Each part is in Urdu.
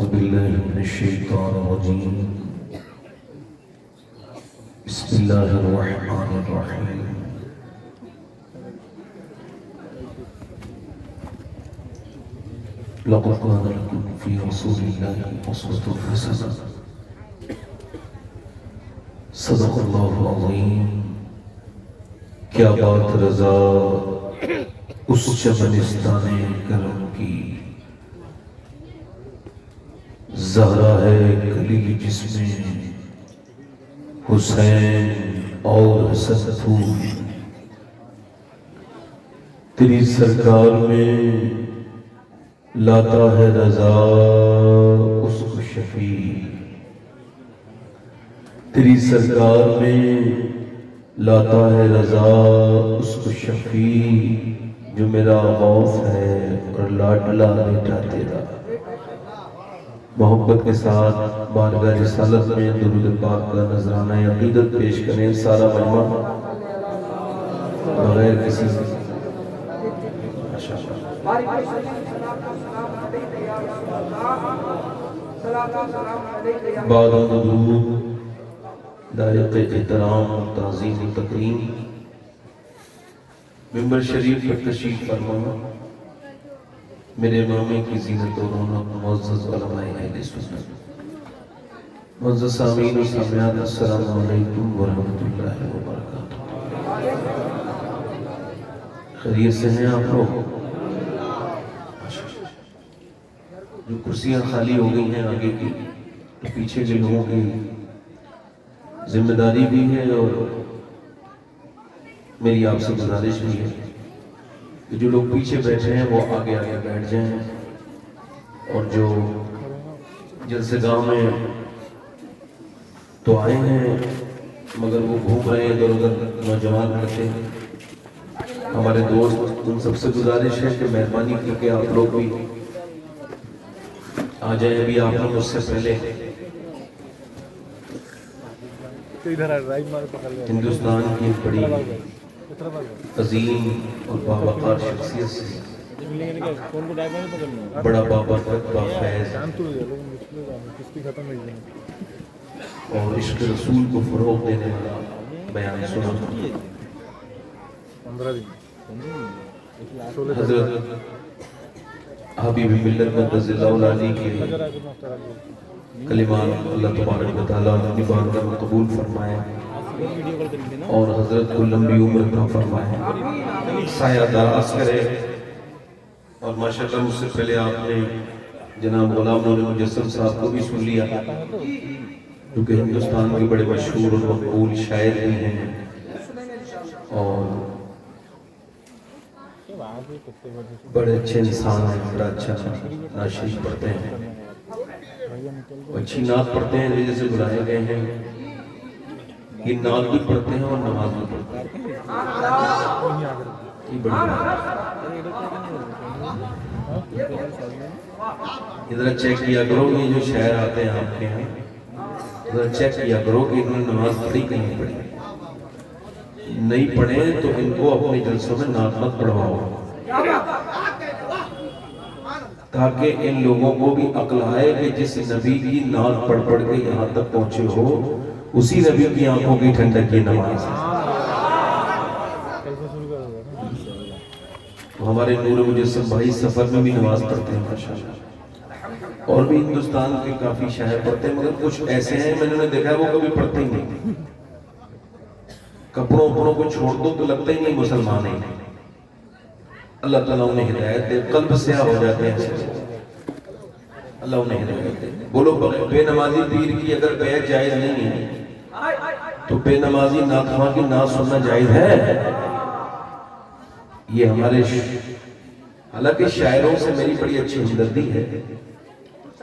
بالله من الشيطان الرجيم بسم الله الرحمن الرحيم لقد كان لكم في رسول الله أسوة حسنة صدق الله العظيم کیا بات رضا اس چمنستان کرم کی زہرا ہے کلی جس میں حسین اور حسن پھول تیری سرکار میں لاتا ہے رضا اس کو شفیع تیری سرکار میں لاتا ہے رضا اس کو شفیع جو میرا غوث ہے اور لاڈلا بیٹا تیرا محبت کے ساتھ بارگاہ رسالت میں درود پاک کا نذرانہ عقیدت پیش کریں سارا مجمع بغیر کسی بعد درود لائق احترام تعظیم و تکریم ممبر شریف پر تشریف فرما میرے امامے کی زینت و رونق معزز علماء اہل سنت معزز سامعین و سامعات السلام علیکم ورحمۃ اللہ وبرکاتہ خیریت سے ہیں آپ لوگ جو کرسیاں خالی ہو گئی ہیں آگے کی تو پیچھے کے لوگوں کی ذمہ داری بھی ہے اور میری آپ سے گزارش بھی ہے کہ جو لوگ پیچھے بیٹھے ہیں وہ آگے آگے بیٹھ جائیں اور جو جلسے گاہ میں تو آئے ہیں مگر وہ گھوم رہے ہیں ادھر ادھر نوجوان کرتے ہیں ہمارے دوست ان سب سے گزارش ہے کہ مہربانی کر کے آپ لوگ بھی آ جائیں ابھی آپ لوگ اس سے پہلے ہندوستان کی بڑی عظیم اور باوقار شخصیت سے بڑا بابرکت بافیض اور عشق رسول کو فروغ دینے والا بیان سنا حضرت حبیب ملت مقدس اللہ علیہ کے کلمات اللہ تبارک و تعالیٰ اپنی بارگاہ میں قبول فرمائے اور حضرت کو لمبی عمر عطا فرمائے سایہ دراز کرے اور ماشاءاللہ مجھ سے پہلے آپ نے جناب غلام نور مجسم صاحب کو بھی سن لیا جو کہ ہندوستان کے بڑے مشہور اور مقبول شاعر بھی ہیں اور بڑے اچھے انسان ہیں بڑا اچھا ناشید پڑھتے ہیں اچھی نعت پڑھتے ہیں جیسے بلائے گئے ہیں یہ نعت بھی پڑھتے ہیں اور نماز بھی پڑھتے ہیں یہ بڑی ادھر چیک کیا کرو یہ جو شاعر آتے ہیں آپ کے ہیں ادھر چیک کیا کرو کہ انہوں نے نماز پڑھی کہ نہیں پڑھی نہیں پڑھیں تو ان کو اپنے جلسوں میں نعت مت پڑھواؤ تاکہ ان لوگوں کو بھی عقل آئے کہ جس نبی کی نعت پڑھ پڑھ کے یہاں تک پہنچے ہو اسی نبی کی آنکھوں کی ٹھنڈک کی نماز ہے ہمارے نور مجسم بھائی سفر میں بھی نماز پڑھتے ہیں ماشاءاللہ اور بھی ہندوستان کے کافی شاعر پڑھتے ہیں مگر کچھ ایسے ہیں میں نے دیکھا ہے وہ کبھی پڑھتے ہی نہیں کپڑوں اپنوں کو چھوڑ دو تو لگتا ہی نہیں مسلمان ہیں اللہ تعالیٰ انہیں ہدایت دے قلب سیاہ ہو جاتے ہیں اللہ انہیں ہدایت دے بولو بے نمازی پیر کی اگر بیعت جائز نہیں ہے تو بے نمازی ناخواں کی نعت سننا جائز ہے یہ ہمارے حالانکہ شاعروں سے میری بڑی اچھی ہمدردی ہے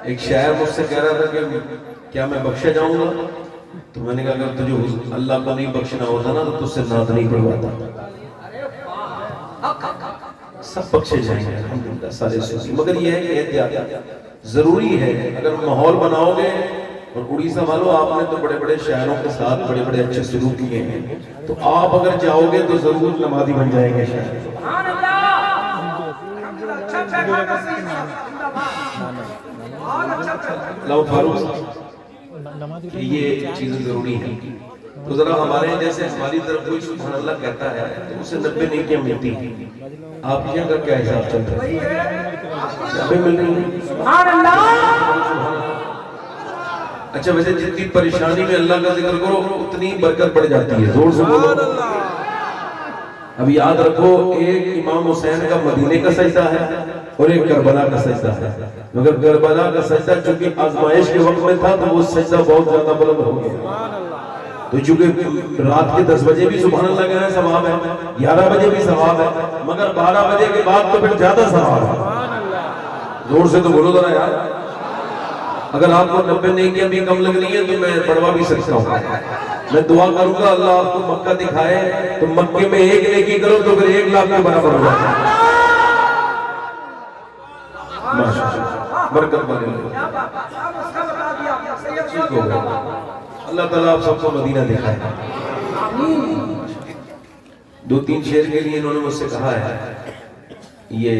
ایک شاعر مجھ سے کہہ رہا تھا کہ کیا میں بخشا جاؤں گا تو میں نے کہا اگر تجھے اللہ کو نہیں بخشنا ہوتا نا تو تجھ سے نعت نہیں پڑھواتا سب بخشے جائیں گے الحمدللہ سارے سوچی مگر یہ ہے کہ احتیاط ضروری ہے اگر ماحول بناؤ گے اور اڑیسہ والوں آپ نے تو بڑے بڑے شاعروں کے ساتھ بڑے بڑے اچھے سلوک کیے ہیں تو آپ اگر جاؤ گے تو ضرور نمازی بن جائیں گے شاعر لو فاروق یہ چیزیں ضروری ہیں. تو ذرا ہمارے جیسے ہماری طرف کوئی سبحان اللہ کہتا ہے تو اسے 90 نیکیاں ملتی ہیں. آپ کے یہاں کا کیا حساب چلتا ہے؟ 90 مل رہی ہیں. سبحان اللہ. اچھا ویسے جتنی پریشانی میں اللہ کا ذکر کرو اتنی برکت بڑھ جاتی ہے. زور سے بولو. اب یاد رکھو ایک امام حسین کا مدینے کا سجدہ ہے اور ایک کربلا کا سجدہ ہے. مگر کربلا کا سجدہ چونکہ آزمائش کے وقت میں تھا تو وہ سجدہ بہت زیادہ بلند ہو گیا. تو چونکہ رات کے 10 بجے بھی سبحان اللہ کہنا ثواب ہے, 11 بجے بھی ثواب ہے, مگر 12 بجے کے بعد تو پھر زیادہ ثواب ہے. زور سے تو بولو ذرا یار. اگر آپ کو 90 نیکیاں بھی کم لگ رہی ہیں تو میں بڑھوا بھی سکتا ہوں. میں دعا کروں گا اللہ آپ کو مکہ دکھائے تو مکے میں ایک نیکی کرو تو پھر 1 لاکھ کے برابر ہو جائے. ماشاءاللہ برکت بنے. ٹھیک ہو گیا. اللہ تعالیٰ آپ سب کو مدینہ دکھائے. 2-3 شعر کے لیے انہوں نے مجھ سے کہا ہے. یہ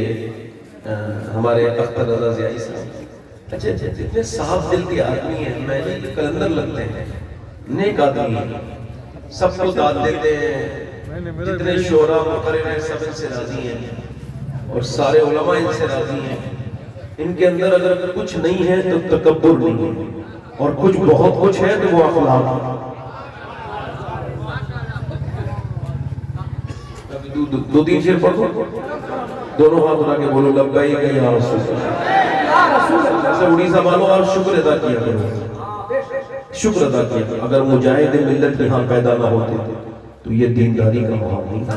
ہمارے اختر رضا زیائی صاحب اچھا جتنے صاف دل کے آدمی ہیں, میں نے کلندر لگتے ہیں, نیک آدمی ہیں, سب کو داد دیتے ہیں, جتنے شعراء مقرر ہیں سب ان سے راضی ہیں اور سارے علماء ان سے راضی ہیں. ان کے اندر اگر کچھ نہیں ہے تو تکبر نہیں ہے, اور کچھ بہت کچھ ہے تو وہ اخلاق ہے. 2-3 شعر پڑھو, دونوں ہاتھ اٹھا کے بولو لبیک یا رسول اللہ. جیسے اڑیسہ والوں آپ شکر ادا کیا کرو, شکر ادا کیا کرو. اگر مجاہد ملت یہاں پیدا نہ ہوتے تو یہ دینداری کا ماحول نہیں تھا.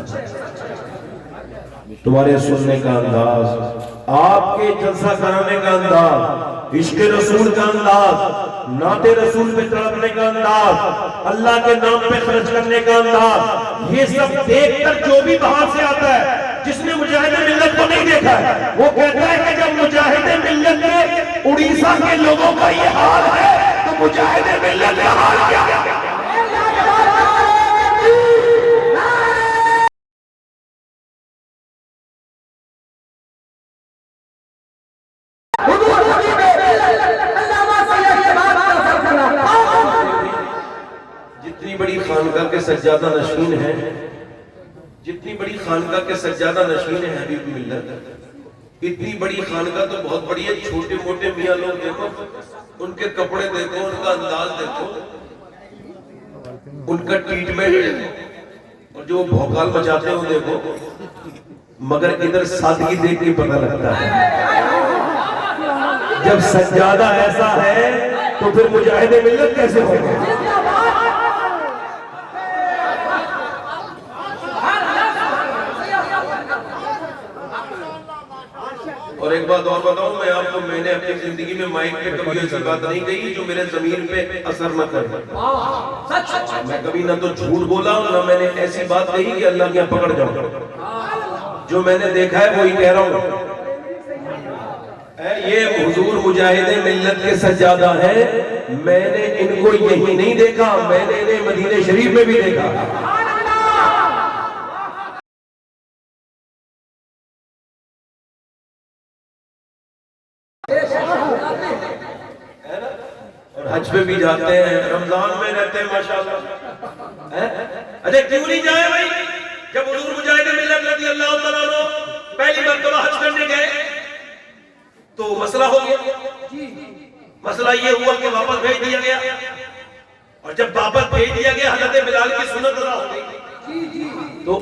تمہارے سننے کا انداز, آپ کے جلسہ کرانے کا انداز, عشق رسول کا انداز, نعت رسول پہ تڑپنے کا انداز, اللہ کے نام پہ خرچ کرنے کا انداز, یہ سب دیکھ کر جو بھی باہر سے آتا ہے جس نے مجاہد ملت کو نہیں دیکھا ہے وہ کہتا ہے کہ جب مجاہد ملت میں اڑیسہ کے لوگوں کا یہ حال ہے تو مجاہد ملت کا حال کیا ہے. جتنی بڑی خانقاہ کے سجادہ نشین ہیں, جتنی بڑی خانقاہ کے سجادہ نشین ہیں حبیب ملت, اتنی بڑی خانقاہ تو بہت بڑی ہے. چھوٹے موٹے میاں لوگ دیکھو, ان کے کپڑے دیکھو, ان کا انداز دیکھو, ان کا ٹریٹمنٹ دیکھو, اور جو بھوکال مچاتے ہو دیکھو, مگر ادھر سادگی دیکھ کے پتہ لگتا ہے. جب سجادہ ایسا ہے تو پھر مجاہد ملت کیسے ہوگا. اور ایک بات اور بتاؤں میں آپ کو, میں نے اپنی زندگی میں مائک پہ کبھی ایسی بات نہیں کہی جو میرے ضمیر پہ اثر نہ کرے. میں کبھی نہ تو جھوٹ بولا نہ میں نے ایسی بات کہی کہ اللہ کی پکڑ جاؤں. جو میں نے دیکھا ہے وہی کہہ رہا ہوں. یہ حضور مجاہد ملت کے سجادہ ہیں. میں نے ان کو یہی نہیں دیکھا, میں نے انہیں مدینہ شریف میں بھی دیکھا. اور حج پہ بھی جاتے ہیں, رمضان میں رہتے ہیں ماشاءاللہ. اچھا کیوں نہیں جائے بھائی؟ جب حضور مجاہد ملت رضی اللہ تعالیٰ عنہ پہلی مرتبہ حج کرنے گئے تو مسئلہ ہو گیا. مسئلہ یہ ہوا کہ واپس بھیج دیا گیا, اور جب واپس بھیج دیا گیا حضرت بلال کی سنت ادا ہو گئی. تو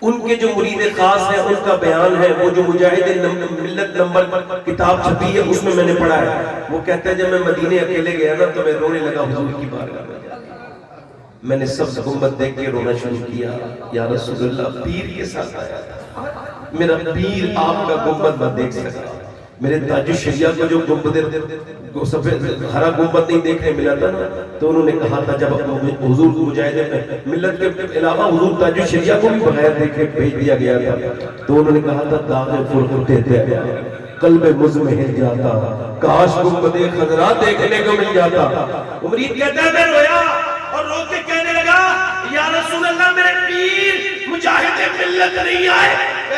ان کے جو مرید خاص ہیں ان کا بیان ہے, وہ جو مجاہد ملت نمبر کتاب چھپی ہے اس میں میں نے پڑھا ہے. وہ کہتا ہے جب میں مدینے اکیلے گیا نا تو میں رونے لگا حضور کی بارگاہ میں. میں نے سب گنبد دیکھ کے رونا شروع کیا. یا رسول اللہ, پیر کے ساتھ آیا تھا, میرا پیر آپ کا گنبد نہ دیکھ سکا. میرے تاج الشریعہ کو جو گنبد سفید ہرا گنبد نہیں دیکھنے ملا تھا نا, تو انہوں نے کہا تھا جب حضور مجاہد ملت کے علاوہ حضور تاج الشریعہ کو بھی بغیر دیکھے بھیج دیا گیا تھا, تو انہوں نے کہا تھا داغ فرقت دیتے قلب مزمحل جاتا, کاش گنبد خضرا دیکھنے کو مل جاتا. امید کہتا ہے میں رویا اور رو کے کہنے لگا یا رسول اللہ میرے پیر مجاہد ملت نہیں آئے,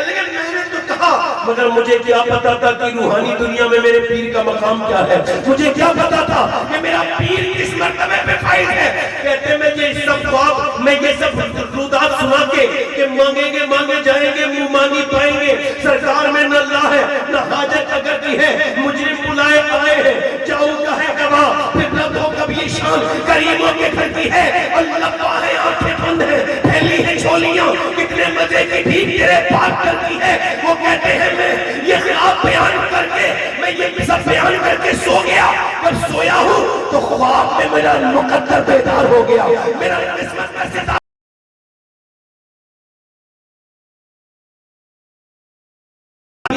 لیکن میں نے تو کہا مگر مجھے کیا پتا تھا کہ روحانی دنیا میں میرے پیر کا مقام کیا ہے، مجھے کیا پتا تھا کہ میرا پیر کس مرتبے پہ فائز ہے. کہتے میں یہ سب خواب، میں یہ سب رودات سنا کے کہ مانگیں گے مانگے جائیں گے، منہ مانگی پائیں گے. سرکار میں نہ اللہ ہے نہ حاجت اگر کی ہے، مجرم بلائے آئے ہیں جاؤں کا ہے گواہ، پھر نہ تو کبھی شان کریموں کے گھر کی ہے. اللہ پاہے آنکھیں بند ہیں پھیلی ہیں چھولیاں، کتنے مزے کی بھی تیرے پاک کرتی ہے. وہ کہتے ہیں میں یہ خواب بیان کر کے، میں یہ سب بیان کر کے سو گیا. جب سویا ہوں تو خواب میں میرا مقدر بیدار ہو گیا، میرا قسمت کا ستارہ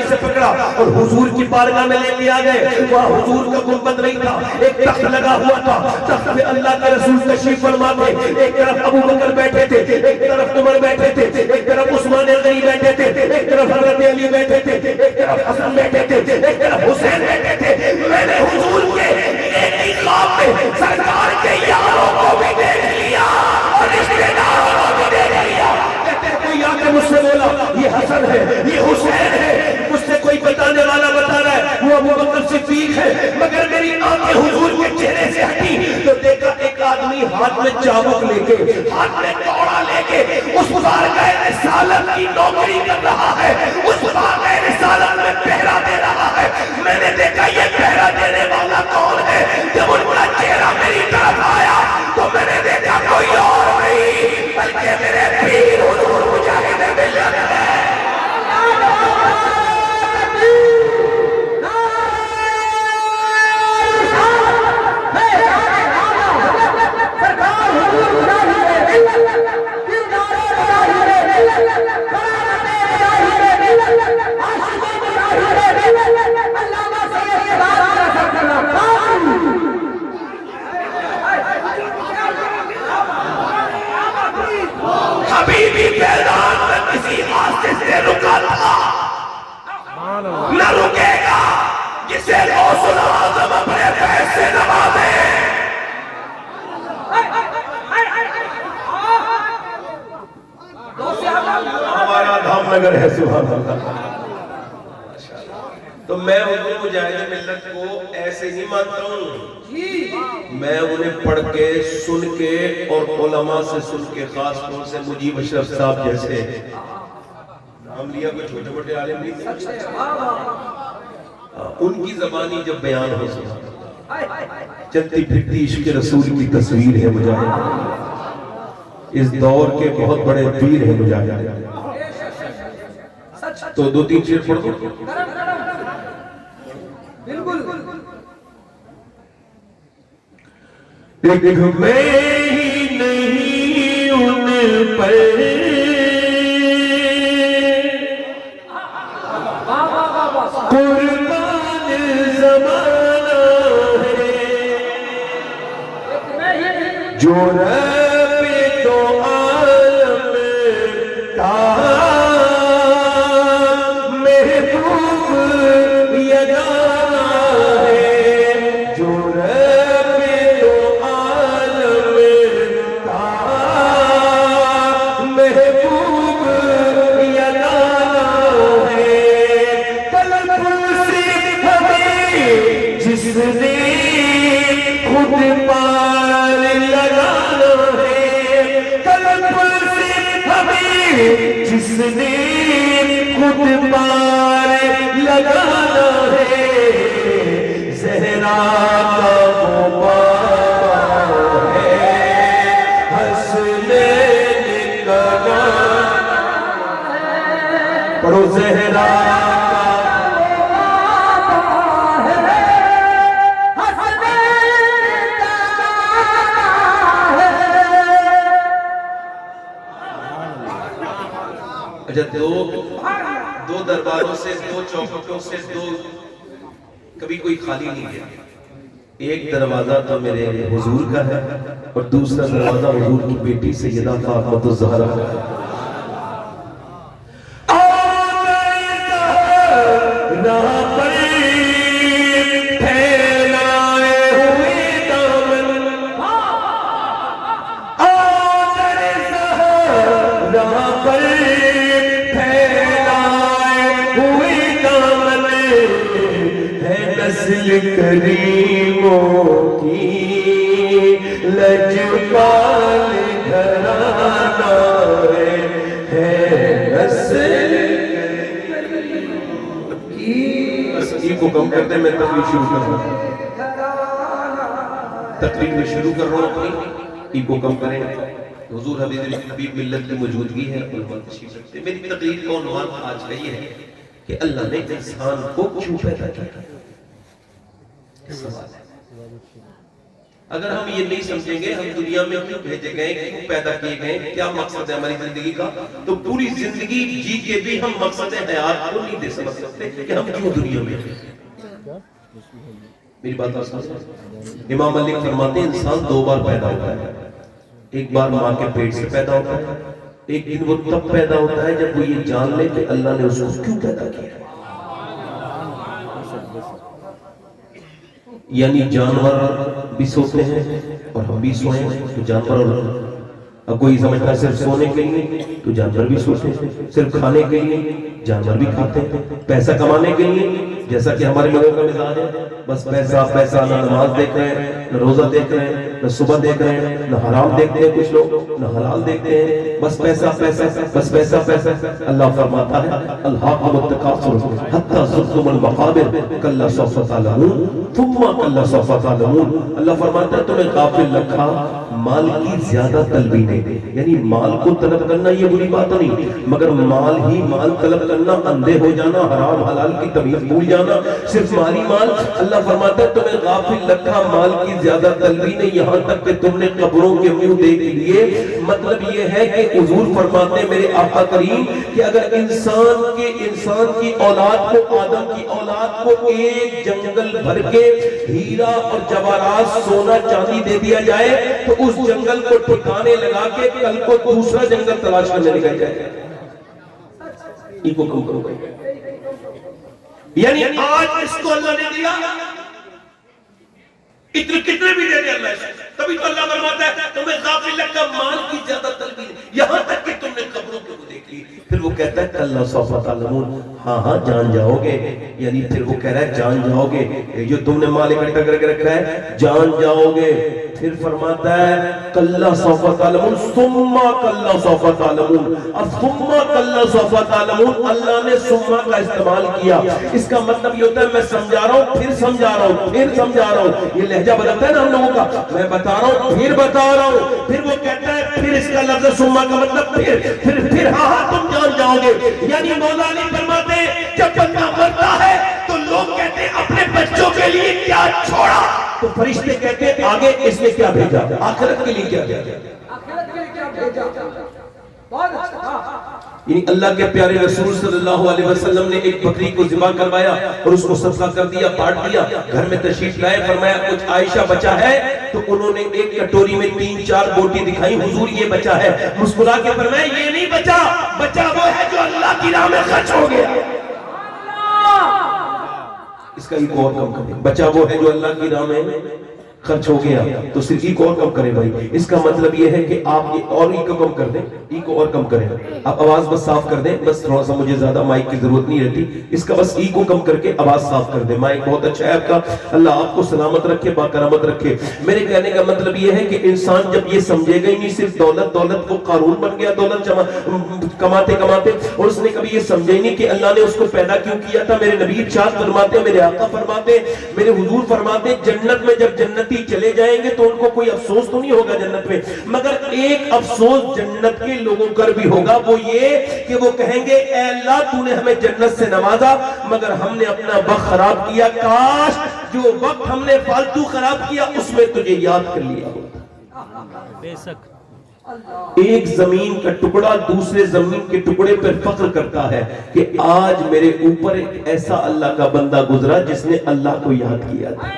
سے پکڑا اور حضور کی بارگاہ میں لے کے آ گئے. وہاں حضور کا گنبد نہیں تھا، ایک تخت لگا ہوا تھا. تخت پہ اللہ کے رسول تشریف فرما تھے. ایک طرف ابو بکر بیٹھے تھے، ایک طرف عمر بیٹھے تھے، ایک طرف عثمان غنی بیٹھے تھے، ایک طرف حضرت علی بیٹھے تھے، ایک طرف حسن بیٹھے تھے، ایک طرف حسین بیٹھے تھے. میں نے حضور کے ایک ہی خواب میں سرکار کے یاروں کو بھی دیکھ لیا اور رشتے داروں کو بھی دیکھ لیا. کوئی آ کے مجھ سے بولا یہ حسن ہے یہ حسین ہے، مجھ سے کوئی بتانے والا بتا رہا ہے وہ ابو بکر صدیق ہے. مگر میری آنکھیں حضور کے چہرے سے ہٹی تو دیکھا ایک آدمی ہاتھ میں چابک لے کے، ہاتھ میں کوڑا لے کے اس بارگاہ رسالت کی نوکری کر رہا ہے، اس بارگاہ رسالت میں پہرا دے رہا ہے. میں نے دیکھا یہ پہرا دینے والا کون ہے. جب ان کا چہرہ میری طرف آیا تو میں نے دیکھا کوئی اور نہیں بلکہ میرے پیر حضور مجاہد ملت ہے. حبیبی میدان میں کسی حادثے سے رکا تھا نہ رکے گا جسے غوث العظم اپنے فیض سے نوازے. ہمارا دھام نگر ہے سبحان اللہ. تو میں حضور مجاہد ملت کو ایسے ہی مانتا ہوں، میں انہیں پڑھ کے سن کے اور علماء سے سن کے، خاص طور سے مجیب اشرف صاحب جیسے نام لیا کوئی چھوٹے موٹے عالم نہیں تھے، ان کی زبانی جب بیان ہو سکتا چلتی پھرتی عشق رسول کی تصویر ہے مجاہد. اس دور کے بہت بڑے پیر ہیں مجاہد. تو دو تین شعر پڑھ دو. ایک میں ہی نہیں ان پر قربان زمانہ ہے، جو رب تو عالم کا محبوب یگانہ ہے، جو رب تو عالم کا محبوب یگانہ ہے. طلب سے ہمیں جس نے خود پار لگانا ہے، طلب سے ہمیں جس نے خود پار لگانا ہے. زہرا کا وہ بابا ہے، حسنین کا گانا ہے. پڑھو زہرا دو درباروں سے، دو چوکھٹوں سے، دو کبھی کوئی خالی نہیں ہے. ایک دروازہ تو میرے حضور کا ہے اور دوسرا دروازہ حضور کی بیٹی سیدہ فاطمہ الزہرا کا ہے. نسل کریموں کی لجپال گھرانہ ہے نسل کریموں کی. بس ای کو کم کرتے میں تقریر شروع کر رہا ہوں. تقریر میں شروع کر رہا ہوں اپنی. ای کو کم کریں. حضور حبیب ملت کی موجودگی ہے. میری تقریر کا عنوان آج کا یہ ہے کہ اللہ نے انسان کو کیوں پیدا کیا. سوال ہے. اگر ہم یہ نہیں سمجھیں گے ہم دنیا میں کیوں بھیجے گئے, کیوں پیدا کیے گئے, کیا مقصد ہے ہماری زندگی کا, تو پوری زندگی جی کے بھی ہم مقصد حیات کو نہیں دے سکتے کہ ہم کیوں دنیا میں ہیں. میری بات سمجھیں. امام مالک فرماتے ہیں انسان دو بار پیدا ہوتا ہے. ایک بار ماں کے پیٹ سے پیدا ہوتا ہے, ایک دن وہ تب پیدا ہوتا ہے جب وہ یہ جان لے کہ اللہ نے اس کو کیوں پیدا کیا. یعنی جانور بھی سوتے ہیں اور ہم بھی سوئے ہیں تو جانور اور اب کوئی سمجھتا ہے صرف سونے کے لیے تو جانور بھی سوتے ہیں, صرف کھانے کے لیے جانور بھی کھاتے ہیں, پیسہ کمانے کے لیے جیسا کہ ہمارے لوگوں کا مزاج ہے بس پیسہ پیسہ, نہ نماز دیکھ رہے ہیں, نہ روزہ دیکھ رہے ہیں, نہ صبح دیکھ رہے ہیں, نہ حرام دیکھتے ہیں کچھ لوگ, نہ حلال دیکھتے ہیں, بس پیسہ پیسہ بس پیسہ پیسہ. اللہ فرماتا ہے الہاکم التکاثر حتی زرتم المقابر کلا سوف تعلمون ثم کلا سوف تعلمون. اللہ فرماتا ہے تمہیں غافل رکھا مال کی زیادہ طلبی نے. یعنی مال کو طلب کرنا یہ بری بات نہیں, مگر مال ہی مال طلب کرنا, اندھے ہو جانا, حرام حلال کی تمیز بھول جانا, صرف مالی مال. اللہ فرماتا ہے تمہیں غافل رکھا مال کی زیادہ طلبی نے یہاں تک کہ تم نے قبروں کے منہ دیکھ لیے. مطلب یہ ہے کہ حضور فرماتے ہیں میرے آقا کریم کہ اگر انسان کی اولاد کو, آدم کی اولاد کو ایک جنگل بھر کے ہیرا اور جواہرات سونا چاندی دے دیا جائے تو اس جنگل کو ٹھکانے لگا کے کل کو دوسرا جنگل تلاش کرنے نکل جائے. یعنی آج اس کو اللہ نے دیا, کتنے بھی دے دے اللہ سے, تبھی تو اللہ فرماتا ہے تمہیں غافل رکھا مال کی زیادہ طلبی نے یہاں تک کہ تم نے قبروں کو دیکھ لی. پھر وہ کہتا ہے کلا سوف تعلمون, ہاں جان جاؤ گے. یعنی پھر وہ کہہ رہا ہے جان جاؤ گے, جو تم نے مال اکٹھا کر کے رکھا ہے جان جاؤ گے. پھر فرماتا ہے کلا سوف تعلمون ثم کلا سوف تعلمون. اب ثم کلا سوف تعلمون اللہ نے ثم کا استعمال کیا. اس کا مطلب یہ ہوتا ہے میں سمجھا رہا ہوں پھر سمجھا رہا ہوں پھر سمجھا رہا ہوں. یہ لہجہ بدلتا ہے نا ہم لوگوں کا, میں بتا رہا ہوں پھر بتا رہا ہوں. پھر وہ کہتا ہے پھر اس کا لفظ ثم کا مطلب پھر ہاں تم جان جاؤ گے. یعنی مولا علی فرماتے ہیں جب بندہ مرتا ہے تو لوگ کہتے ہیں اپنے بچوں کے لیے کیا چھوڑا, تو فرشتے کہتے ہیں آگے اس نے کیا بھیجا, آخرت کے لیے کیا بھیجا. یعنی اللہ کے پیارے رسول صلی اللہ علیہ وسلم نے ایک بکری کو ذبح کروایا اور اس کو صدقہ کر دیا, کاٹ دیا, گھر میں تشریف لائے, فرمایا کچھ عائشہ بچا ہے, تو انہوں نے ایک کٹوری میں 3-4 بوٹی دکھائی, حضور یہ بچا ہے. مسکرا کے فرمایا یہ نہیں بچا, بچا وہ ہے جو اللہ کی راہ میں خرچ ہو گیا. اس کا ایک اور کم کریں, بچا وہ ہے جو اللہ کی راہ میں خرچ ہو گیا, تو صرف ای کو اور کم کریں بھائی. اس کا مطلب یہ ہے کہ آپ یہ اور ای کو کم کر دیں, ای کو اور کم کریں. آپ آواز بس صاف کر دیں, بس تھوڑا سا مجھے زیادہ مائک کی ضرورت نہیں رہتی, اس کا بس ای کو کم کر کے آواز صاف کر دیں. مائک بہت اچھا ہے آپ کا, اللہ آپ کو سلامت رکھے, باکرامت رکھے. میرے کہنے کا مطلب یہ ہے کہ انسان جب یہ سمجھے گا ہی نہیں صرف دولت وہ قارون بن گیا دولت کماتے کماتے, اور اس نے کبھی یہ سمجھے ہی نہیں کہ اللہ نے اس کو پیدا کیوں کیا تھا. میرے نبی ارشاد فرماتے, میرے آقا فرماتے, میرے حضور فرماتے جنت میں جب جنتی چلے جائیں گے تو ان کو کوئی افسوس تو نہیں ہوگا جنت میں, مگر ایک افسوس جنت کے لوگوں پر بھی ہوگا, وہ یہ کہ وہ کہیں گے اے اللہ تو نے ہمیں جنت سے نوازا مگر ہم نے اپنا وقت خراب کیا, کاش جو وقت ہم نے فالتو خراب کیا اس میں تجھے یاد کر لیا ہوتا. بے شک ایک زمین کا ٹکڑا دوسرے زمین کے ٹکڑے پر فخر کرتا ہے کہ آج میرے اوپر ایک ایسا اللہ کا بندہ گزرا جس نے اللہ کو یاد کیا تھا.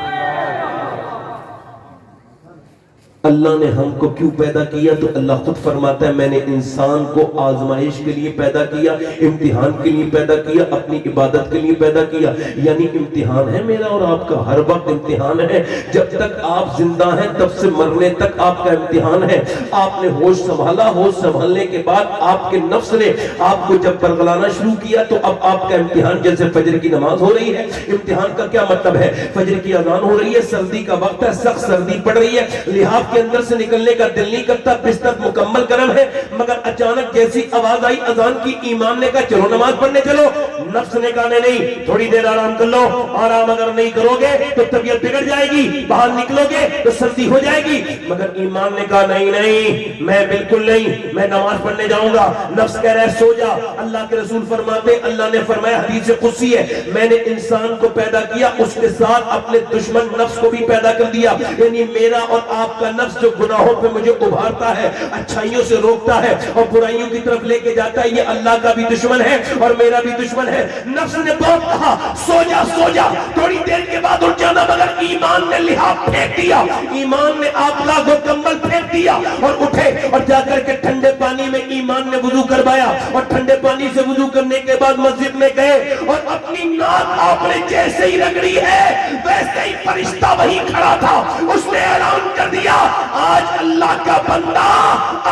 اللہ نے ہم کو کیوں پیدا کیا؟ تو اللہ خود فرماتا ہے میں نے انسان کو آزمائش کے لیے پیدا کیا، امتحان کے لیے پیدا کیا، اپنی عبادت کے لیے پیدا کیا. یعنی امتحان ہے میرا اور آپ کا، ہر وقت امتحان ہے. جب تک آپ زندہ ہیں تب سے مرنے تک آپ کا امتحان ہے. آپ نے ہوش سنبھالا، ہوش سنبھالنے کے بعد آپ کے نفس نے آپ کو جب پرغلانا شروع کیا تو اب آپ کا امتحان، جیسے فجر کی نماز ہو رہی ہے، امتحان کا کیا مطلب ہے؟ فجر کی اذان ہو رہی ہے، سردی کا وقت ہے، سخت سردی پڑ رہی ہے، لحاف کے اندر سے نکلنے کا دل نہیں کرتا، بستر مکمل گرم ہے، مگر اچانک جیسی آواز آئی اذان کی، ایمان نے کہا چلو نماز پڑھنے چلو. نفس نے کہا نہیں، تھوڑی دیر آرام کر لو. آرام اگر نہیں کرو گے تو طبیعت بگڑ جائے گی، باہر نکلو گے تو سردی ہو جائے گی. مگر ایمان نے کہا نہیں نہیں، میں بالکل نہیں، میں نماز پڑھنے جاؤں گا. نفس کہہ رہا ہے سو جا. اللہ کے رسول فرماتے، اللہ نے فرمایا حدیث قدسی ہے، میں نے انسان کو پیدا کیا، اس کے ساتھ اپنے دشمن نفس کو بھی پیدا کر دیا. یعنی میرا اور آپ کا نفس جو گناہوں پہ مجھے ابھارتا ہے، اچھائیوں سے روکتا ہے اور برائیوں کی طرف لے کے جاتا ہے، یہ اللہ کا بھی دشمن ہے اور میرا بھی دشمن ہے. نفس نے بہت کہا سو جا سو جا، تھوڑی دیر کے بعد اٹھ جانا، مگر ایمان نے لحاف پھینک دیا، ایمان نے آپ کا کمبل پھینک دیا اور اٹھے اور جا کر کے ٹھنڈے پانی میں ایمان نے وضو کروایا اور ٹھنڈے پانی سے وضو کرنے کے بعد مسجد میں گئے اور اپنی ناک آپ نے جیسے ہی رگڑی ہے ویسے ہی فرشتہ وہی کھڑا تھا، اس نے اعلان کر دیا آج اللہ کا بندہ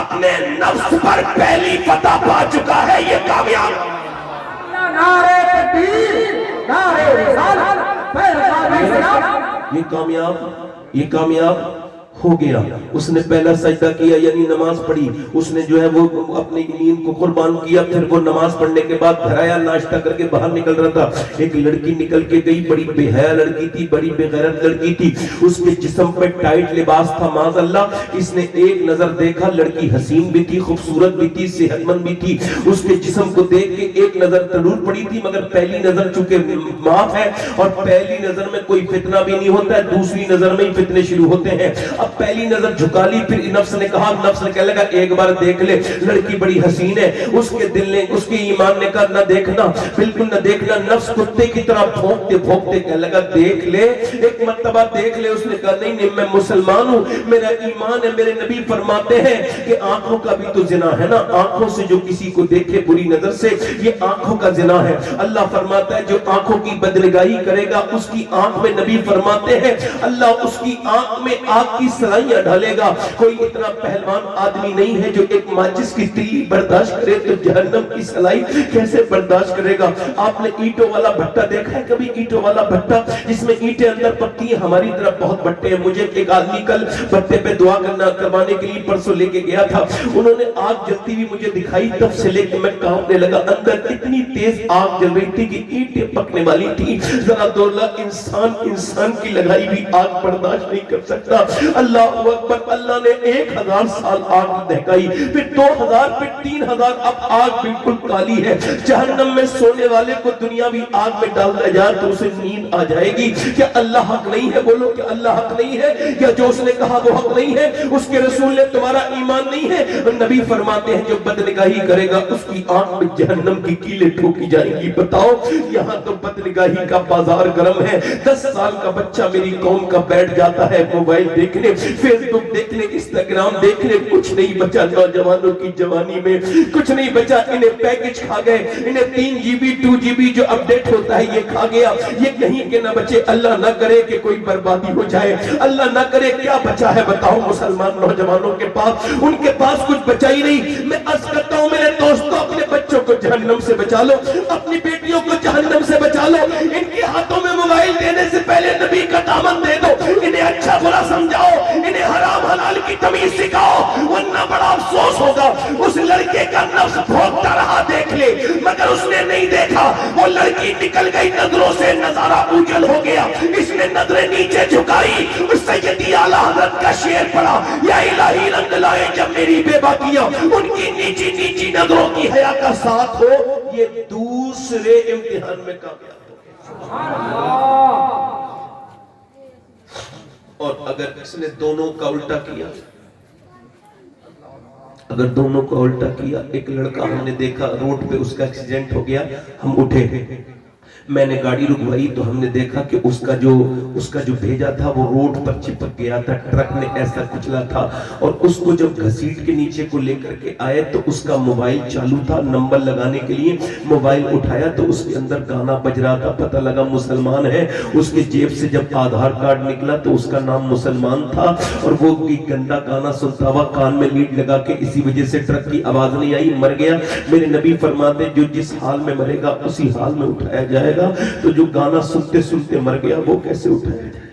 اپنے نفس پر پہلی فتح پا چکا ہے، یہ کامیاب. نعرے تکبیر، نعرے رسالت، یہ کامیاب ہو گیا. اس نے پہلا سجدہ کیا یعنی نماز پڑھی، اس نے جو ہے وہ اپنی نیند کو قربان کیا. پھر وہ نماز پڑھنے کے بعد گھر آیا، ناشتہ کر کے باہر نکل رہا تھا، ایک لڑکی نکل کے گئی، بڑی بے حیا لڑکی تھی، بڑی بے غیرت لڑکی تھی. اس کے جسم پہ ٹائٹ لباس تھا، معاذ اللہ. اس نے ایک نظر دیکھا، لڑکی حسین بھی تھی، خوبصورت بھی تھی، صحت مند بھی تھی. اس کے جسم کو دیکھ کے ایک نظر ضرور پڑی تھی، مگر پہلی نظر چونکہ معاف ہے اور پہلی نظر میں کوئی فتنہ بھی نہیں ہوتا ہے، دوسری نظر میں ہی فتنے شروع ہوتے ہیں. اب پہلی نظر جھکا لی، پھر نفس نے کہا، نفس نے کہنے لگا ایک بار دیکھ لے، لڑکی بڑی حسین ہے. اس کے دل نے، اس کے ایمان نے کہا نہ دیکھنا، بالکل نہ دیکھنا. نفس کتے کی طرح بھونکتے بھونکتے کہنے لگا دیکھ لے، ایک مرتبہ دیکھ لے. اس نے کہا نہیں نہیں، میں مسلمان ہوں، میرا ایمان ہے. میرے نبی فرماتے ہیں کہ آنکھوں کا بھی تو زنا ہے نا، آنکھوں سے جو کسی کو دیکھے بری نظر سے، یہ آنکھوں کا زنا ہے. اللہ فرماتا ہے جو آنکھوں کی بدنگاہی کرے گا اس کی آنکھ میں، نبی فرماتے ہیں اللہ اس کی آنکھ میں آگ کی سلائیاں ڈالے گا. کوئی اتنا پہلوان آدمی نہیں ہے جو ایک ماچس کی تیلی برداشت کرے تو جہنم کی سلائی کیسے برداشت کرے گا. آپ نے اینٹوں والا بھٹا دیکھا ہے کبھی؟ اینٹوں والا بھٹا جس میں اینٹیں اندر پکتی ہیں. ہماری طرف بہت بھٹے ہیں. مجھے ایک آدمی کل بھٹے پہ دعا کروانے کے لیے پرسوں لے کے گیا تھا. انہوں نے آگ جلتی ہوئی مجھے دکھائی، تب سے لے کے میں کانپنے لگا. اندر اتنی تیز آگ جل رہی تھی کہ اینٹیں پکنے والی تھی. ذرا دولا انسان کی لگائی بھی آگ برداشت نہیں کر سکتا. اللہ اکبر. اللہ نے 1000 سال آگ دہکائی، پھر 2000، پھر 3000. اب آگ بالکل کالی ہے. جہنم میں سونے والے کو دنیاوی آگ میں ڈال دیا جائے تو اسے نیند آ جائے گی. کیا اللہ حق نہیں ہے؟ بولو کہ اللہ حق نہیں ہے؟ کیا جو اس نے کہا وہ حق نہیں ہے؟ اس کے رسول نے تمہارا ایمان نہیں ہے؟ نبی فرماتے ہیں جو بدنگاہی کرے گا اس کی آنکھ میں جہنم کی کیلیں ٹھوکی جائیں گی. بتاؤ یہاں تو بدنگاہی کا بازار گرم ہے. 10 سال کا بچہ میری قوم کا بیٹھ جاتا ہے موبائل دیکھنے، فیس بک دیکھنے، انسٹاگرام دیکھنے. کچھ نہیں بچا نوجوانوں کی جوانی میں، کچھ نہیں بچا. انہیں پیکج کھا گئے، انہیں 3 GB 2 GB جو اپڈیٹ ہوتا ہے یہ کھا گیا. یہ کہیں کے نہ بچے. اللہ نہ کرے کہ کوئی بربادی ہو جائے، اللہ نہ کرے. کیا بچا ہے بتاؤ مسلمان نوجوانوں کے پاس؟ ان کے پاس کچھ بچا ہی نہیں. میں عرض کرتا ہوں میرے دوستوں، اپنے بچوں کو جہنم سے بچا لو، اپنی بیٹیوں کو جہنم سے بچا لو. ان کے ہاتھوں میں موبائل دینے سے پہلے نبی کا دامن دے دو. انہیں اچھا برا سمجھاؤ، انہیں حرام حلال کی تمیز سکھاؤ، ورنہ بڑا افسوس ہوگا. اس لڑکے کا نفس بھونکتا رہا دیکھ لے، مگر اس نے نہیں دیکھا. وہ لڑکی نکل گئی، نظروں سے نظارہ اوجھل ہو گیا. اس نے نظریں نیچے جھکائی، اس سیدی اعلیٰ حضرت کا شعر پڑھا، یا الہی رنگ لائے جب میری بے باکیاں، ان کی نیچی نیچی نظروں کی حیا کا ساتھ ہو. یہ دوسرے امتحان میں کامیاب ہو گیا. اور اگر اس نے دونوں کا الٹا کیا، اگر دونوں کا الٹا کیا، ایک لڑکا ہم نے دیکھا روڈ پہ، اس کا ایکسیڈنٹ ہو گیا. ہم اٹھے، میں نے گاڑی رکوائی تو ہم نے دیکھا کہ اس کا جو بھیجا تھا وہ روڈ پر چپک گیا تھا، ٹرک نے ایسا کچلا تھا، اور اس کو جب گھسیٹ کے نیچے کو لے کر کے آئے تو اس کا موبائل چالو تھا، نمبر لگانے کے لیے موبائل اٹھایا تو اس کے اندر گانا بج رہا تھا، پتہ لگا مسلمان ہے۔ اس کے جیب سے جب آدھار کارڈ نکلا تو اس کا نام مسلمان تھا، اور وہ گندا گانا سنتا ہوا کان میں لیڈ لگا کے اسی وجہ سے ٹرک کی آواز نہیں آئی، مر گیا۔ میرے نبی فرماتے جو جس حال میں مرے گا اسی حال میں اٹھایا جائے گا، تو جو گانا سنتے سنتے مر گیا وہ کیسے اٹھایا جائے؟